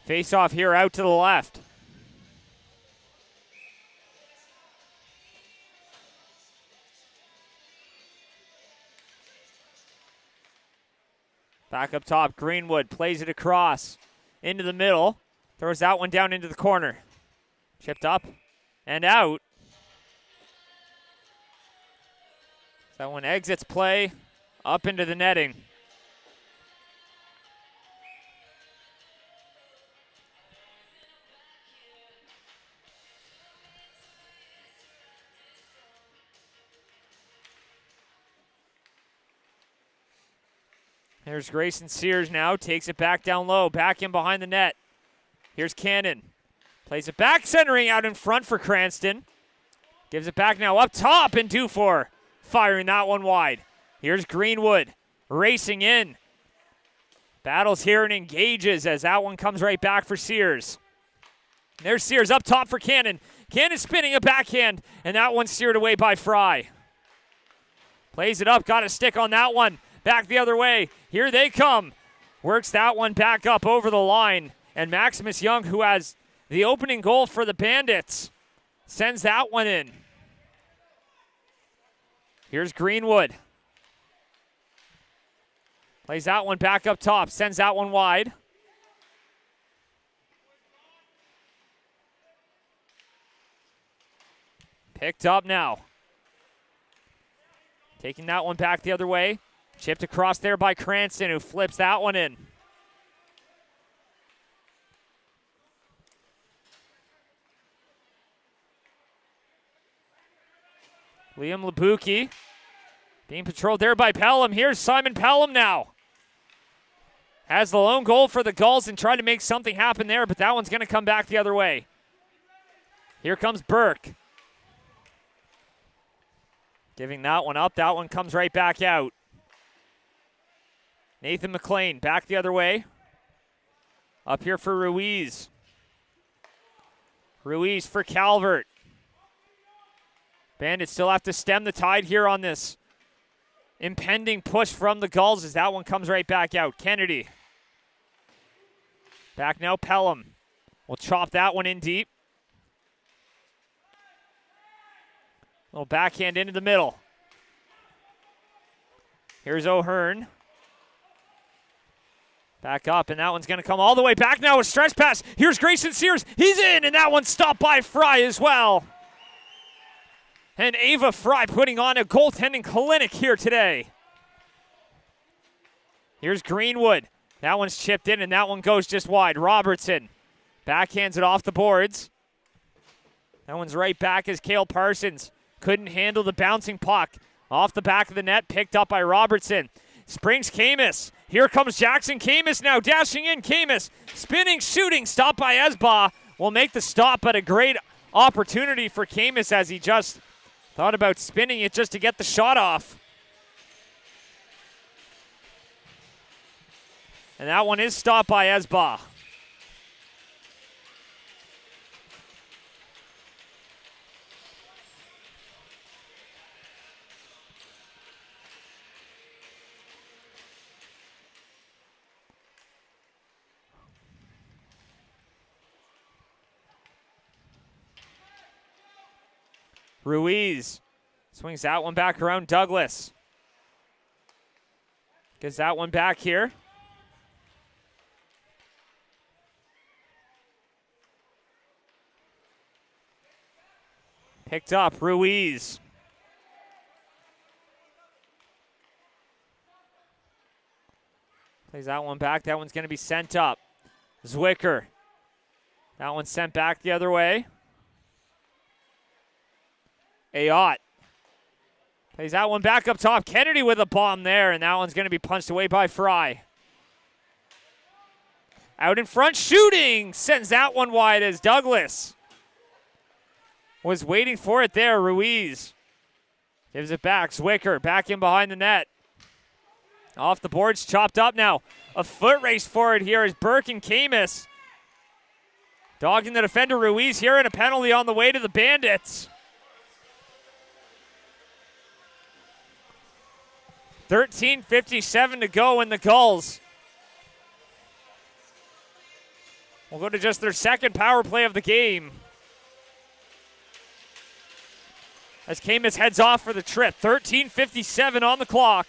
Face off here out to the left. Back up top, Greenwood plays it across into the middle. Throws that one down into the corner. Chipped up and out. That one exits play up into the netting. There's Grayson Sears now, takes it back down low, back in behind the net. Here's Cannon. Plays it back, centering out in front for Cranston. Gives it back now up top, and Dufour firing that one wide. Here's Greenwood racing in. Battles here and engages as that one comes right back for Sears. There's Sears up top for Cannon. Cannon spinning a backhand, and that one steered away by Fry. Plays it up, got a stick on that one. back the other way. Here they come. Works that one back up over the line. And Maximus Young, who has the opening goal for the Bandits, sends that one in. Here's Greenwood. Plays that one back up top, sends that one wide. Picked up now. Taking that one back the other way. Chipped across there by Cranston, who flips that one in. Liam Labuki being patrolled there by Pelham. Here's Simon Pelham now. Has the lone goal for the Gulls and tried to make something happen there, but that one's going to come back the other way. Here comes Burke. Giving that one up. That one comes right back out. Nathan McLean back the other way. Up here for Ruiz. Ruiz for Calvert. Bandits still have to stem the tide here on this impending push from the Gulls as that one comes right back out. Kennedy. Back now, Pelham. We'll chop that one in deep. Little backhand into the middle. Here's O'Hearn. Back up, and that one's going to come all the way back now with stretch pass. Here's Grayson Sears. He's in, and that one's stopped by Fry as well. And Ava Fry putting on a goaltending clinic here today. Here's Greenwood. That one's chipped in, and that one goes just wide. Robertson backhands it off the boards. That one's right back as Cale Parsons couldn't handle the bouncing puck. Off the back of the net, picked up by Robertson. Springs Camus. Here comes Jackson Camus now, dashing in. Camus spinning, shooting, stopped by Esba. Will make the stop, but a great opportunity for Camus as he just thought about spinning it just to get the shot off. And that one is stopped by Esba. Ruiz swings that one back around Douglas. Gets that one back here. Picked up, Ruiz. Plays that one back. That one's going to be sent up. Zwicker. That one's sent back the other way. Ayotte. Plays that one back up top. Kennedy with a bomb there, and that one's going to be punched away by Fry. Out in front, shooting! Sends that one wide as Douglas was waiting for it there. Ruiz gives it back. Zwicker back in behind the net. Off the boards, chopped up now. A foot race for it here is Burke and Camus. Dogging the defender, Ruiz here, and a penalty on the way to the Bandits. 13:57 to go in the Gulls. We'll go to just their second power play of the game. As Camus heads off for the trip. 13:57 on the clock.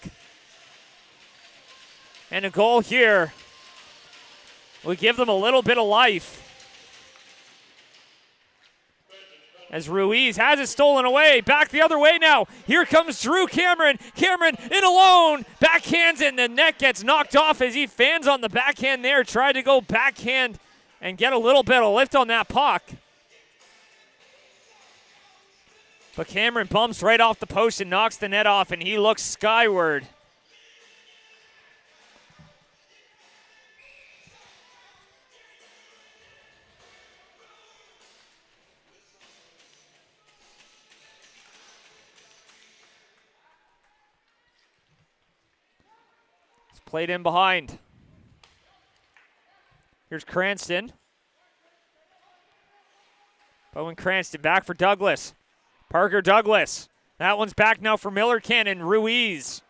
And a goal here will give them a little bit of life. As Ruiz has it stolen away. Back the other way now. Here comes Drew Cameron. Cameron in alone. Backhands and the net gets knocked off as he fans on the backhand there. Tried to go backhand and get a little bit of lift on that puck. But Cameron bumps right off the post and knocks the net off, and he looks skyward. Played in behind. Here's Cranston. Bowen Cranston back for Douglas. Parker Douglas. That one's back now for Miller Cannon. Ruiz.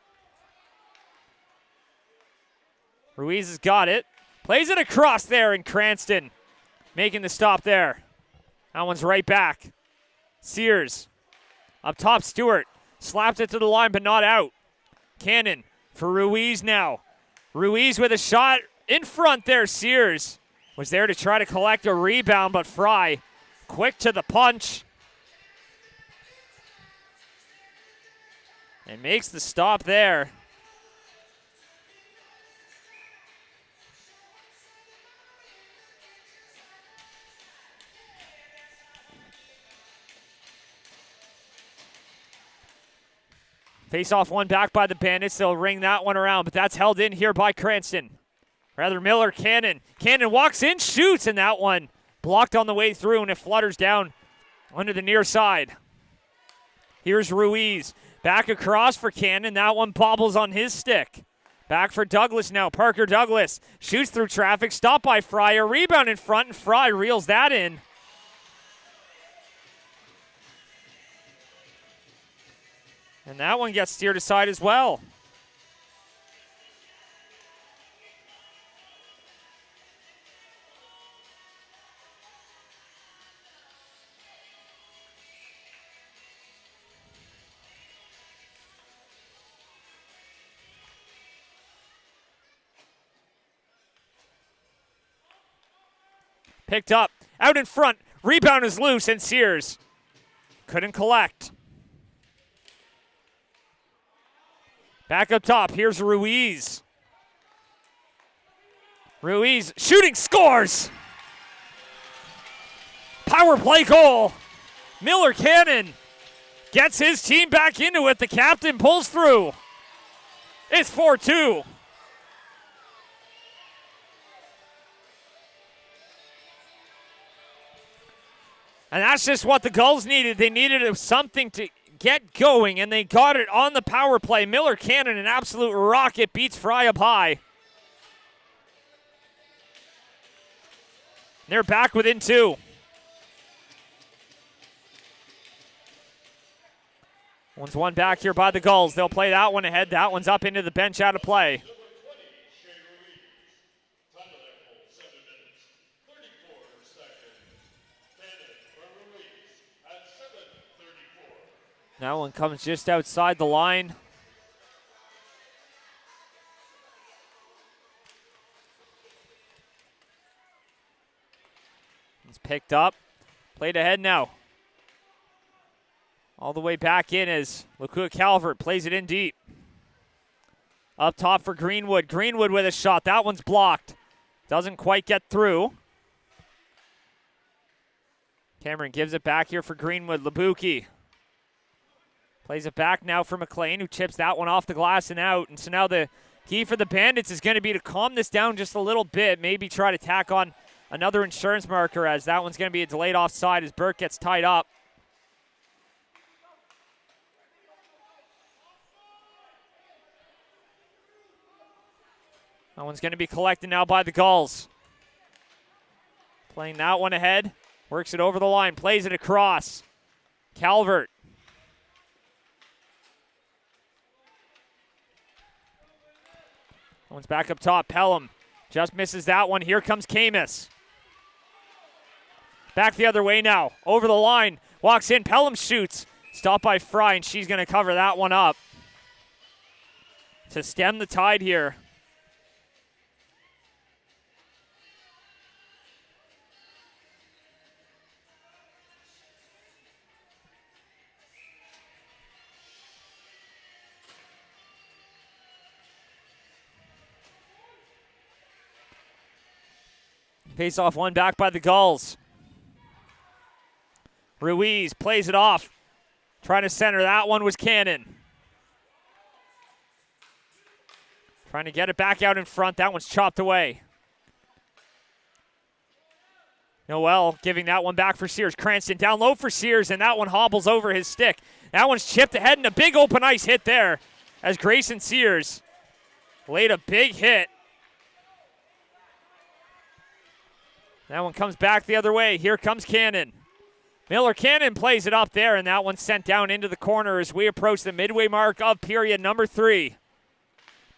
Ruiz has got it. Plays it across there, and Cranston making the stop there. That one's right back. Sears. Up top, Stewart. Slapped it to the line, but not out. Cannon for Ruiz now. Ruiz with a shot in front there. Sears was there to try to collect a rebound, but Fry quick to the punch. And makes the stop there. Face off one back by the Bandits. They'll ring that one around, but that's held in here by Cranston. Rather Miller, Cannon. Cannon walks in, shoots, and that one blocked on the way through, and it flutters down under the near side. Here's Ruiz. Back across for Cannon. That one bobbles on his stick. Back for Douglas now. Parker Douglas shoots through traffic. Stopped by Fry. A rebound in front, and Fry reels that in. And that one gets steered aside as well. Picked up, out in front, rebound is loose, and Sears couldn't collect. Back up top, here's Ruiz. Ruiz shooting, scores! Power play goal. Miller Cannon gets his team back into it. The captain pulls through. It's 4-2. And that's just what the Gulls needed. They needed something to get going, and they got it on the power play. Miller Cannon, an absolute rocket, beats Fry up high. They're back within 2. One's one back here by the Gulls. They'll play that one ahead. That one's up into the bench out of play. That one comes just outside the line. It's picked up. Played ahead now. All the way back in as Lakua Calvert plays it in deep. Up top for Greenwood. Greenwood with a shot. That one's blocked. Doesn't quite get through. Cameron gives it back here for Greenwood. Labuki plays it back now for McLean, who chips that one off the glass and out. And so now the key for the Bandits is going to be to calm this down just a little bit. Maybe try to tack on another insurance marker, as that one's going to be a delayed offside as Burke gets tied up. That one's going to be collected now by the Gulls. Playing that one ahead. Works it over the line. Plays it across. Calvert. That one's back up top. Pelham just misses that one. Here comes Camus. Back the other way now. Over the line. Walks in. Pelham shoots. Stopped by Fry, and she's going to cover that one up to stem the tide here. Face off one back by the Gulls. Ruiz plays it off. Trying to center. That one was Cannon. Trying to get it back out in front. That one's chopped away. Noel giving that one back for Sears. Cranston down low for Sears, and that one hobbles over his stick. That one's chipped ahead, and a big open ice hit there as Grayson Sears laid a big hit. That one comes back the other way. Here comes Cannon. Miller Cannon plays it up there, and that one's sent down into the corner as we approach the midway mark of period number 3.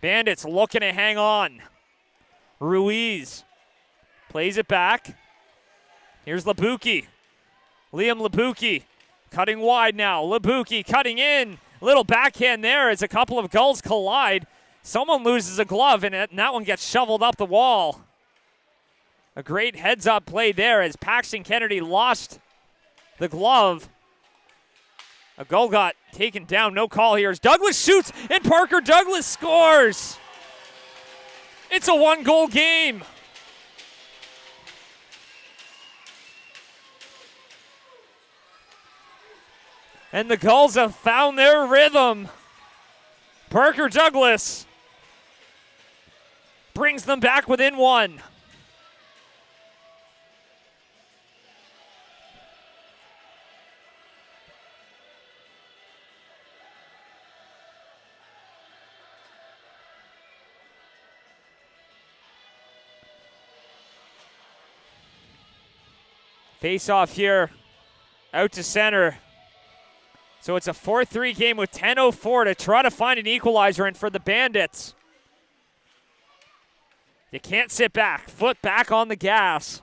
Bandits looking to hang on. Ruiz plays it back. Here's Labuki. Liam Labuki cutting wide now. Labuki cutting in. Little backhand there as a couple of Gulls collide. Someone loses a glove, and that one gets shoveled up the wall. A great heads-up play there as Paxton Kennedy lost the glove. A goal got taken down. No call here as Douglas shoots, and Parker Douglas scores. It's a one-goal game. And the Gulls have found their rhythm. Parker Douglas brings them back within one. Face off here, out to center. So it's a 4-3 game with 10:04 to try to find an equalizer, and for the Bandits, you can't sit back. Foot back on the gas.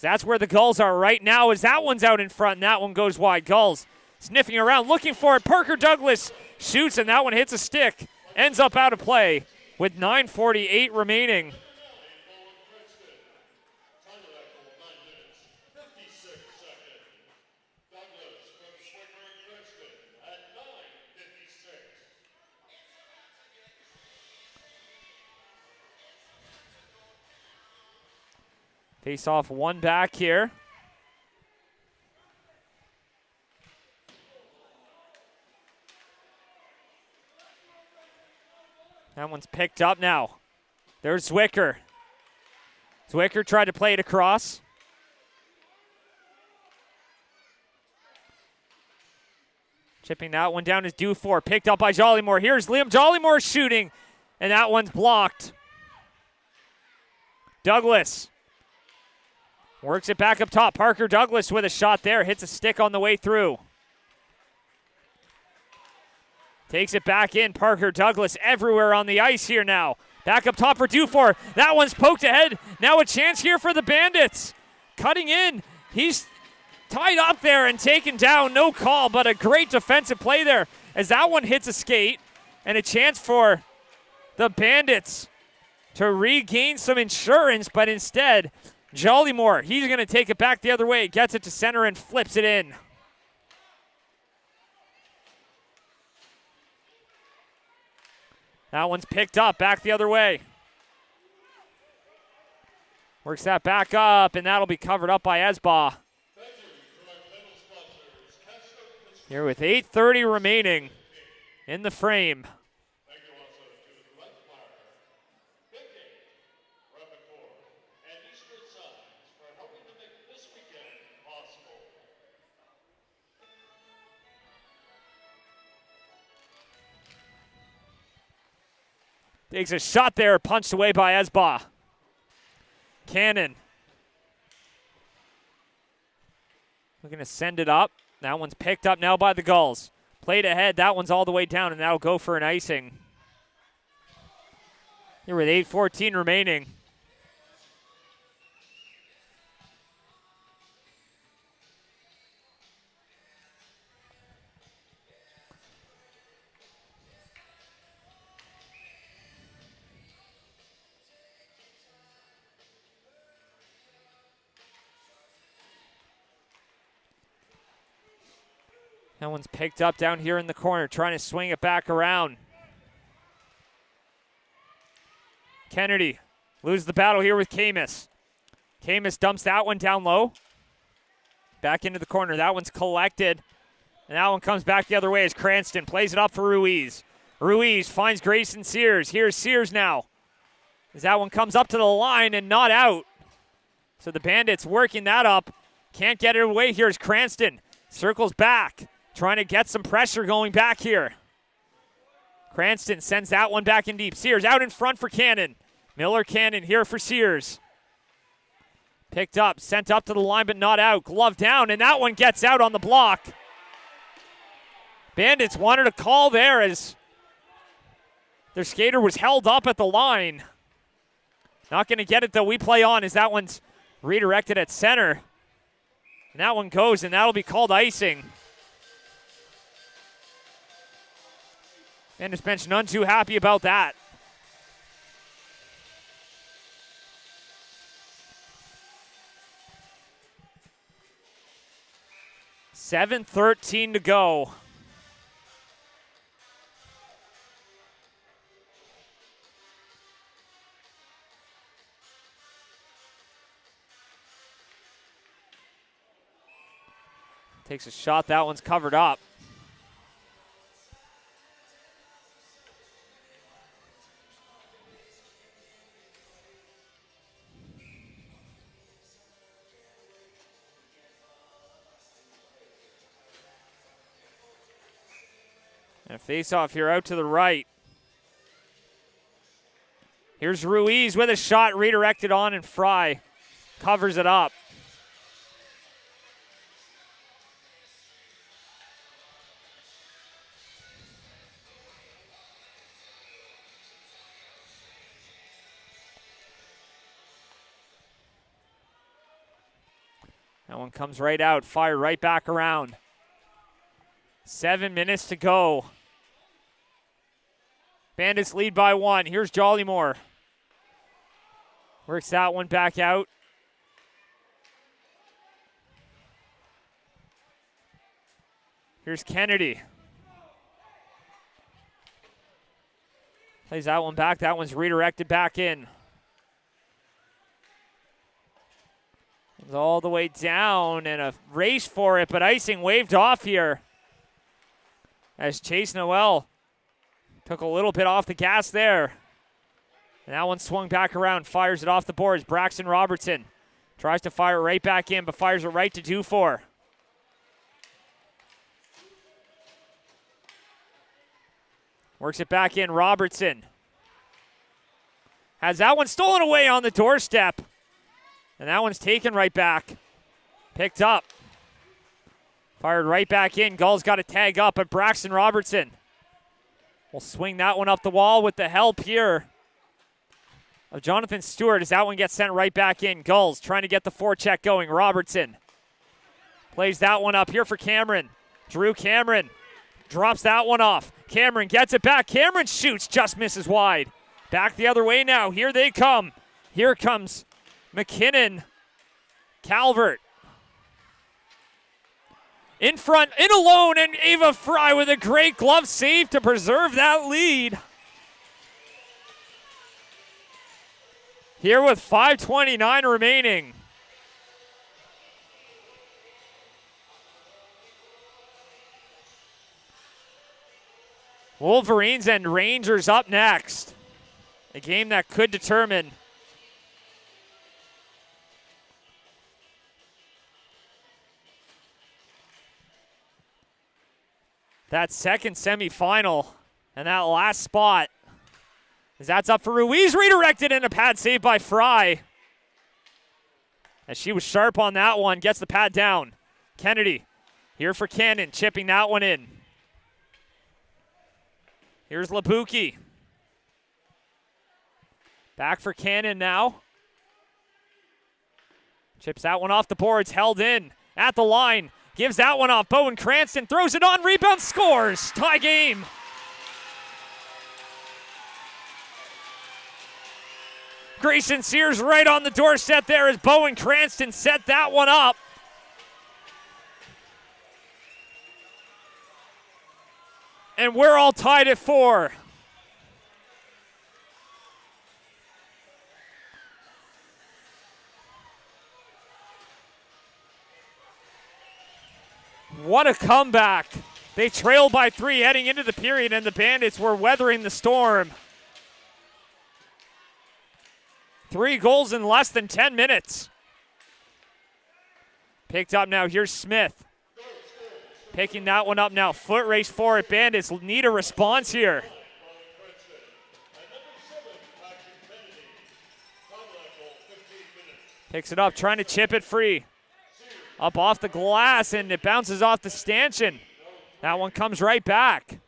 That's where the Gulls are right now, as that one's out in front and that one goes wide. Gulls sniffing around, looking for it. Parker Douglas shoots, and that one hits a stick. Ends up out of play with 9:48 remaining. Face off one back here. That one's picked up now. There's Zwicker. Zwicker tried to play it across. Chipping that one down is Dufour. Picked up by Jollymore. Here's Liam Jollymore shooting, and that one's blocked. Douglas works it back up top. Parker Douglas with a shot there. Hits a stick on the way through. Takes it back in. Parker Douglas everywhere on the ice here now. Back up top for Dufour. That one's poked ahead. Now a chance here for the Bandits. Cutting in. He's tied up there and taken down. No call, but a great defensive play there as that one hits a skate. And a chance for the Bandits to regain some insurance, but instead, Jollymore, he's going to take it back the other way, gets it to center and flips it in. That one's picked up, back the other way. Works that back up, and that'll be covered up by Esbaugh. Here with 8:30 remaining in the frame. Takes a shot there, punched away by Esbaugh. Cannon. Looking to send it up. That one's picked up now by the Gulls. Played ahead, that one's all the way down, and that'll go for an icing. Here with 8:14 remaining. That one's picked up down here in the corner, trying to swing it back around. Kennedy loses the battle here with Camus. Camus dumps that one down low. Back into the corner. That one's collected. And that one comes back the other way as Cranston plays it up for Ruiz. Ruiz finds Grayson Sears. Here's Sears now. As that one comes up to the line and not out. So the Bandits working that up. Can't get it away. Here's Cranston. Circles back. Trying to get some pressure going back here. Cranston sends that one back in deep. Sears out in front for Cannon. Miller Cannon here for Sears. Picked up, sent up to the line, but not out. Glove down, and that one gets out on the block. Bandits wanted a call there as their skater was held up at the line. Not going to get it, though. We play on as that one's redirected at center. And that one goes, and that'll be called icing. Bandits bench none too happy about that. $7:13 to go. Takes a shot. That one's covered up. And a face-off here out to the right. Here's Ruiz with a shot redirected on, and Fry covers it up. That one comes right out, fired right back around. 7 minutes to go. Bandits lead by 1. Here's Jollymore. Works that one back out. Here's Kennedy. Plays that one back. That one's redirected back in. It's all the way down and a race for it, but icing waved off here as Chase Noel took a little bit off the gas there. And that one swung back around, fires it off the boards. Braxton Robertson tries to fire it right back in, but fires it right to Dufour. Works it back in, Robertson. Has that one stolen away on the doorstep. And that one's taken right back. Picked up. Fired right back in. Gulls got to tag up, but Braxton Robertson will swing that one up the wall with the help here of Jonathan Stewart as that one gets sent right back in. Gulls trying to get the forecheck going. Robertson plays that one up here for Cameron. Drew Cameron drops that one off. Cameron gets it back. Cameron shoots, just misses wide. Back the other way now. Here they come. Here comes McKinnon, Calvert. In front, in alone, and Ava Fry with a great glove save to preserve that lead. Here with 5:29 remaining. Wolverines and Rangers up next. A game that could determine that second semifinal, and that last spot, as that's up for Ruiz, redirected and a pad save by Fry. As she was sharp on that one, gets the pad down. Kennedy here for Cannon, chipping that one in. Here's Labuki. Back for Cannon now. Chips that one off the boards, held in at the line. Gives that one off. Bowen Cranston throws it on, rebound, scores. Tie game. Grayson Sears right on the doorstep there as Bowen Cranston set that one up. And we're all tied at 4. What a comeback. They trailed by 3 heading into the period, and the Bandits were weathering the storm. 3 goals in less than 10 minutes. Picked up now. Here's Smith. Picking that one up now. Foot race for it. Bandits need a response here. Picks it up, trying to chip it free. Up off the glass, and it bounces off the stanchion. That one comes right back.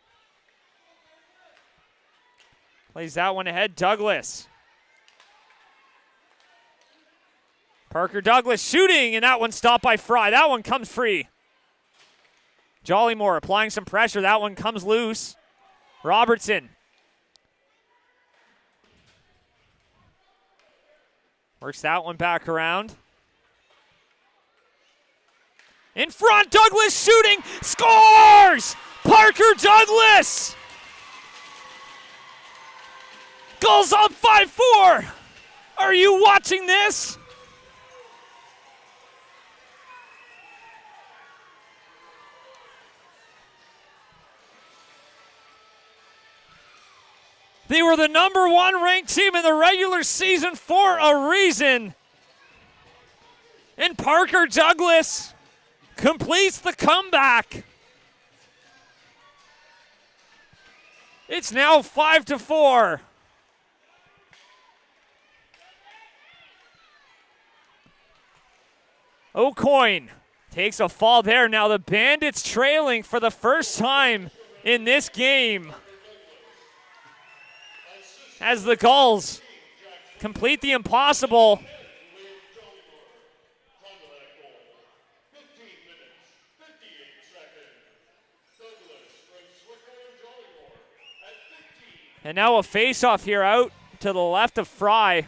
Plays that one ahead, Douglas. Parker Douglas shooting, and that one stopped by Fry. That one comes free. Jollymore applying some pressure. That one comes loose. Robertson. Works that one back around. In front, Douglas shooting, scores! Parker Douglas! Gulls up 5-4. Are you watching this? They were the number 1 ranked team in the regular season for a reason. And Parker Douglas completes the comeback. It's now 5-4. O'Coin takes a fall there. Now the Bandits trailing for the first time in this game, as the Gulls complete the impossible. And now a face-off here out to the left of Fry.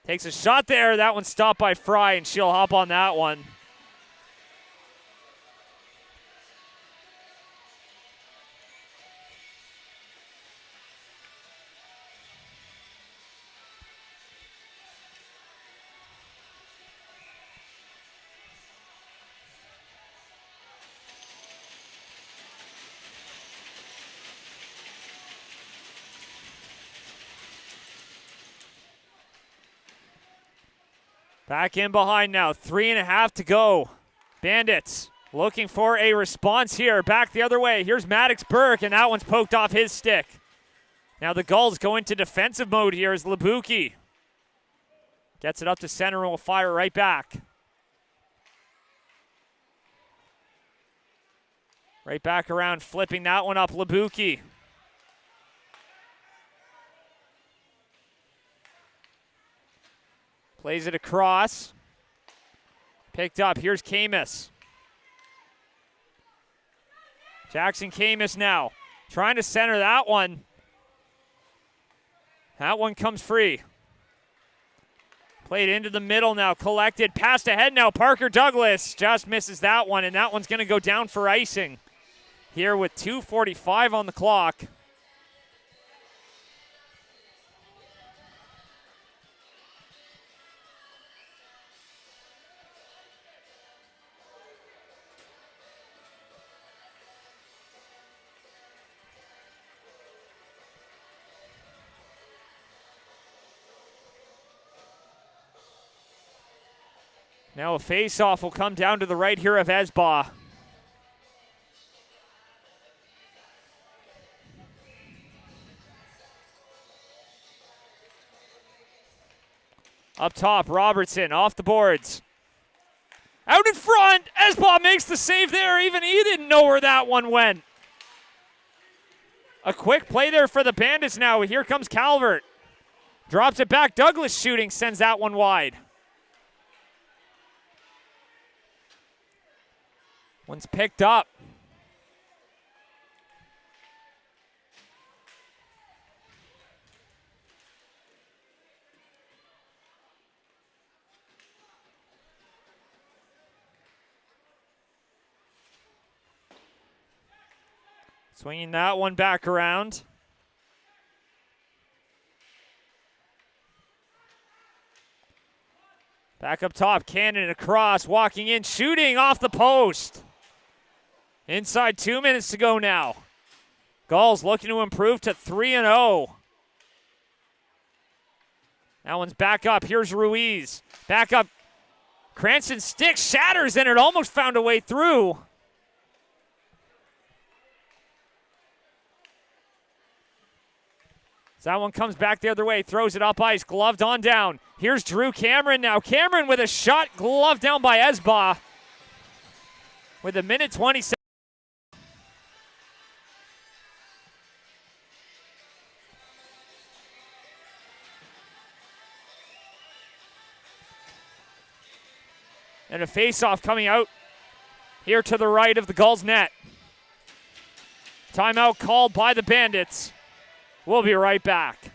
Takes a shot there. That one stopped by Fry, and she'll hop on that one. Back in behind now, 3.5 to go. Bandits looking for a response here. Back the other way. Here's Maddox Burke, and that one's poked off his stick. Now the Gulls go into defensive mode here as Labuki gets it up to center and will fire right back. Right back around, flipping that one up, Labuki. Plays it across. Picked up. Here's Camus. Jackson Camus now trying to center that one. That one comes free. Played into the middle now. Collected. Passed ahead now. Parker Douglas just misses that one, and that one's going to go down for icing here with 2:45 on the clock. Now a face-off will come down to the right here of Esbaugh. Up top, Robertson off the boards. Out in front, Esbaugh makes the save there. Even he didn't know where that one went. A quick play there for the Bandits now. Here comes Calvert. Drops it back. Douglas shooting, sends that one wide. One's picked up. Swinging that one back around. Back up top, Cannon across, walking in, shooting off the post. Inside 2 minutes to go now. Gulls looking to improve to 3-0. That one's back up. Here's Ruiz. Back up. Cranston's stick shatters, and it almost found a way through. So that one comes back the other way, throws it up ice, gloved on down. Here's Drew Cameron now. Cameron with a shot, gloved down by Esba. With a minute 27. And a face-off coming out here to the right of the Gulls net. Timeout called by the Bandits. We'll be right back.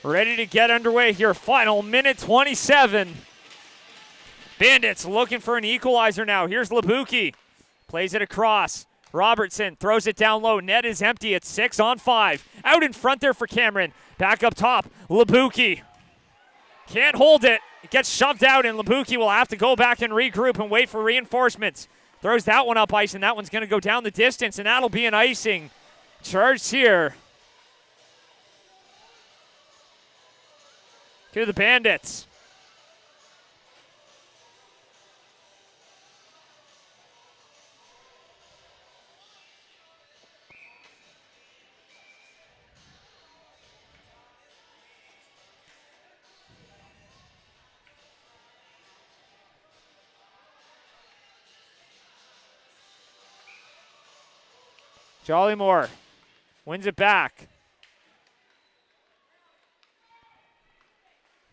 Ready to get underway here. Final minute 27. Bandits looking for an equalizer now. Here's Labuki. Plays it across. Robertson throws it down low. Net is empty. It's 6-on-5. Out in front there for Cameron. Back up top. Labuki. Can't hold it. It gets shoved out, and Labuki will have to go back and regroup and wait for reinforcements. Throws that one up ice, and that one's going to go down the distance, and that'll be an icing. Charged here to the Bandits. Jollymore wins it back.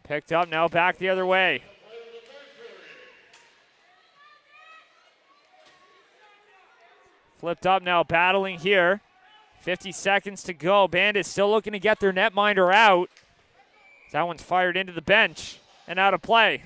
Picked up, now back the other way. Flipped up now, battling here. 50 seconds to go. Bandits still looking to get their netminder out. That one's fired into the bench and out of play.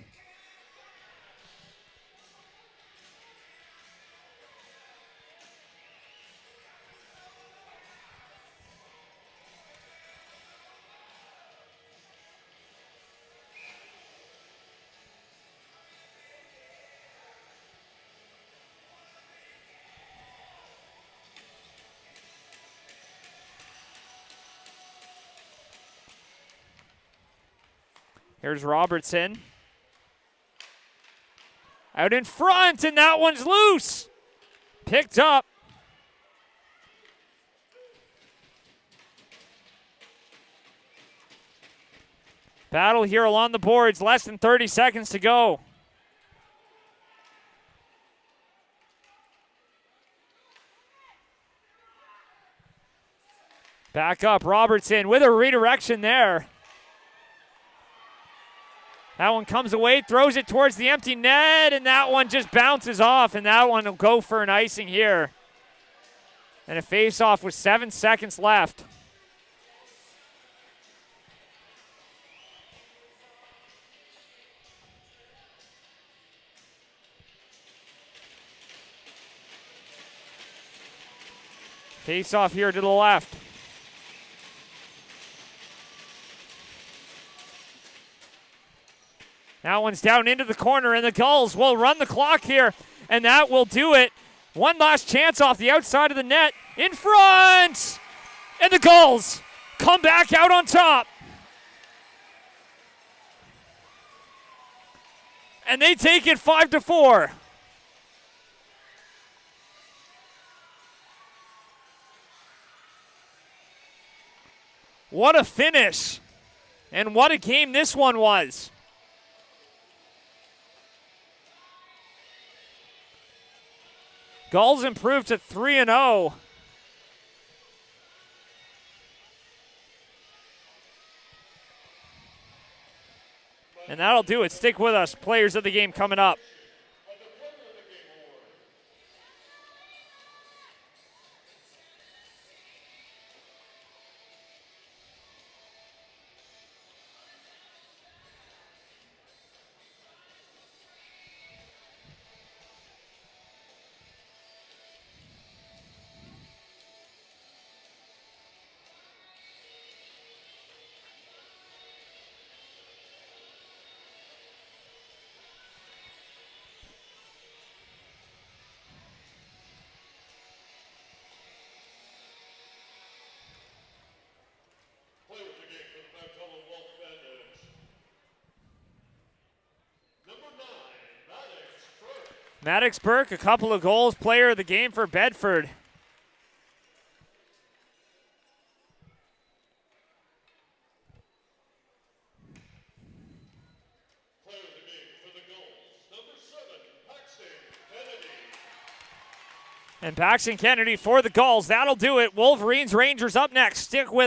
Here's Robertson. Out in front, and that one's loose. Picked up. Battle here along the boards. Less than 30 seconds to go. Back up, Robertson with a redirection there. That one comes away, throws it towards the empty net, and that one just bounces off, and that one will go for an icing here. And a face-off with 7 seconds left. Face-off here to the left. That one's down into the corner, and the Gulls will run the clock here, and that will do it. One last chance off the outside of the net. In front! And the Gulls come back out on top. And they take it 5-4. What a finish. And what a game this one was. Gulls improved to 3-0. And that'll do it. Stick with us. Players of the game coming up. Maddox Burke, a couple of goals, player of the game for Bedford. Player of the game for the Gulls, number 7, Paxton Kennedy. And Paxton Kennedy for the Gulls. That'll do it. Wolverines, Rangers up next. Stick with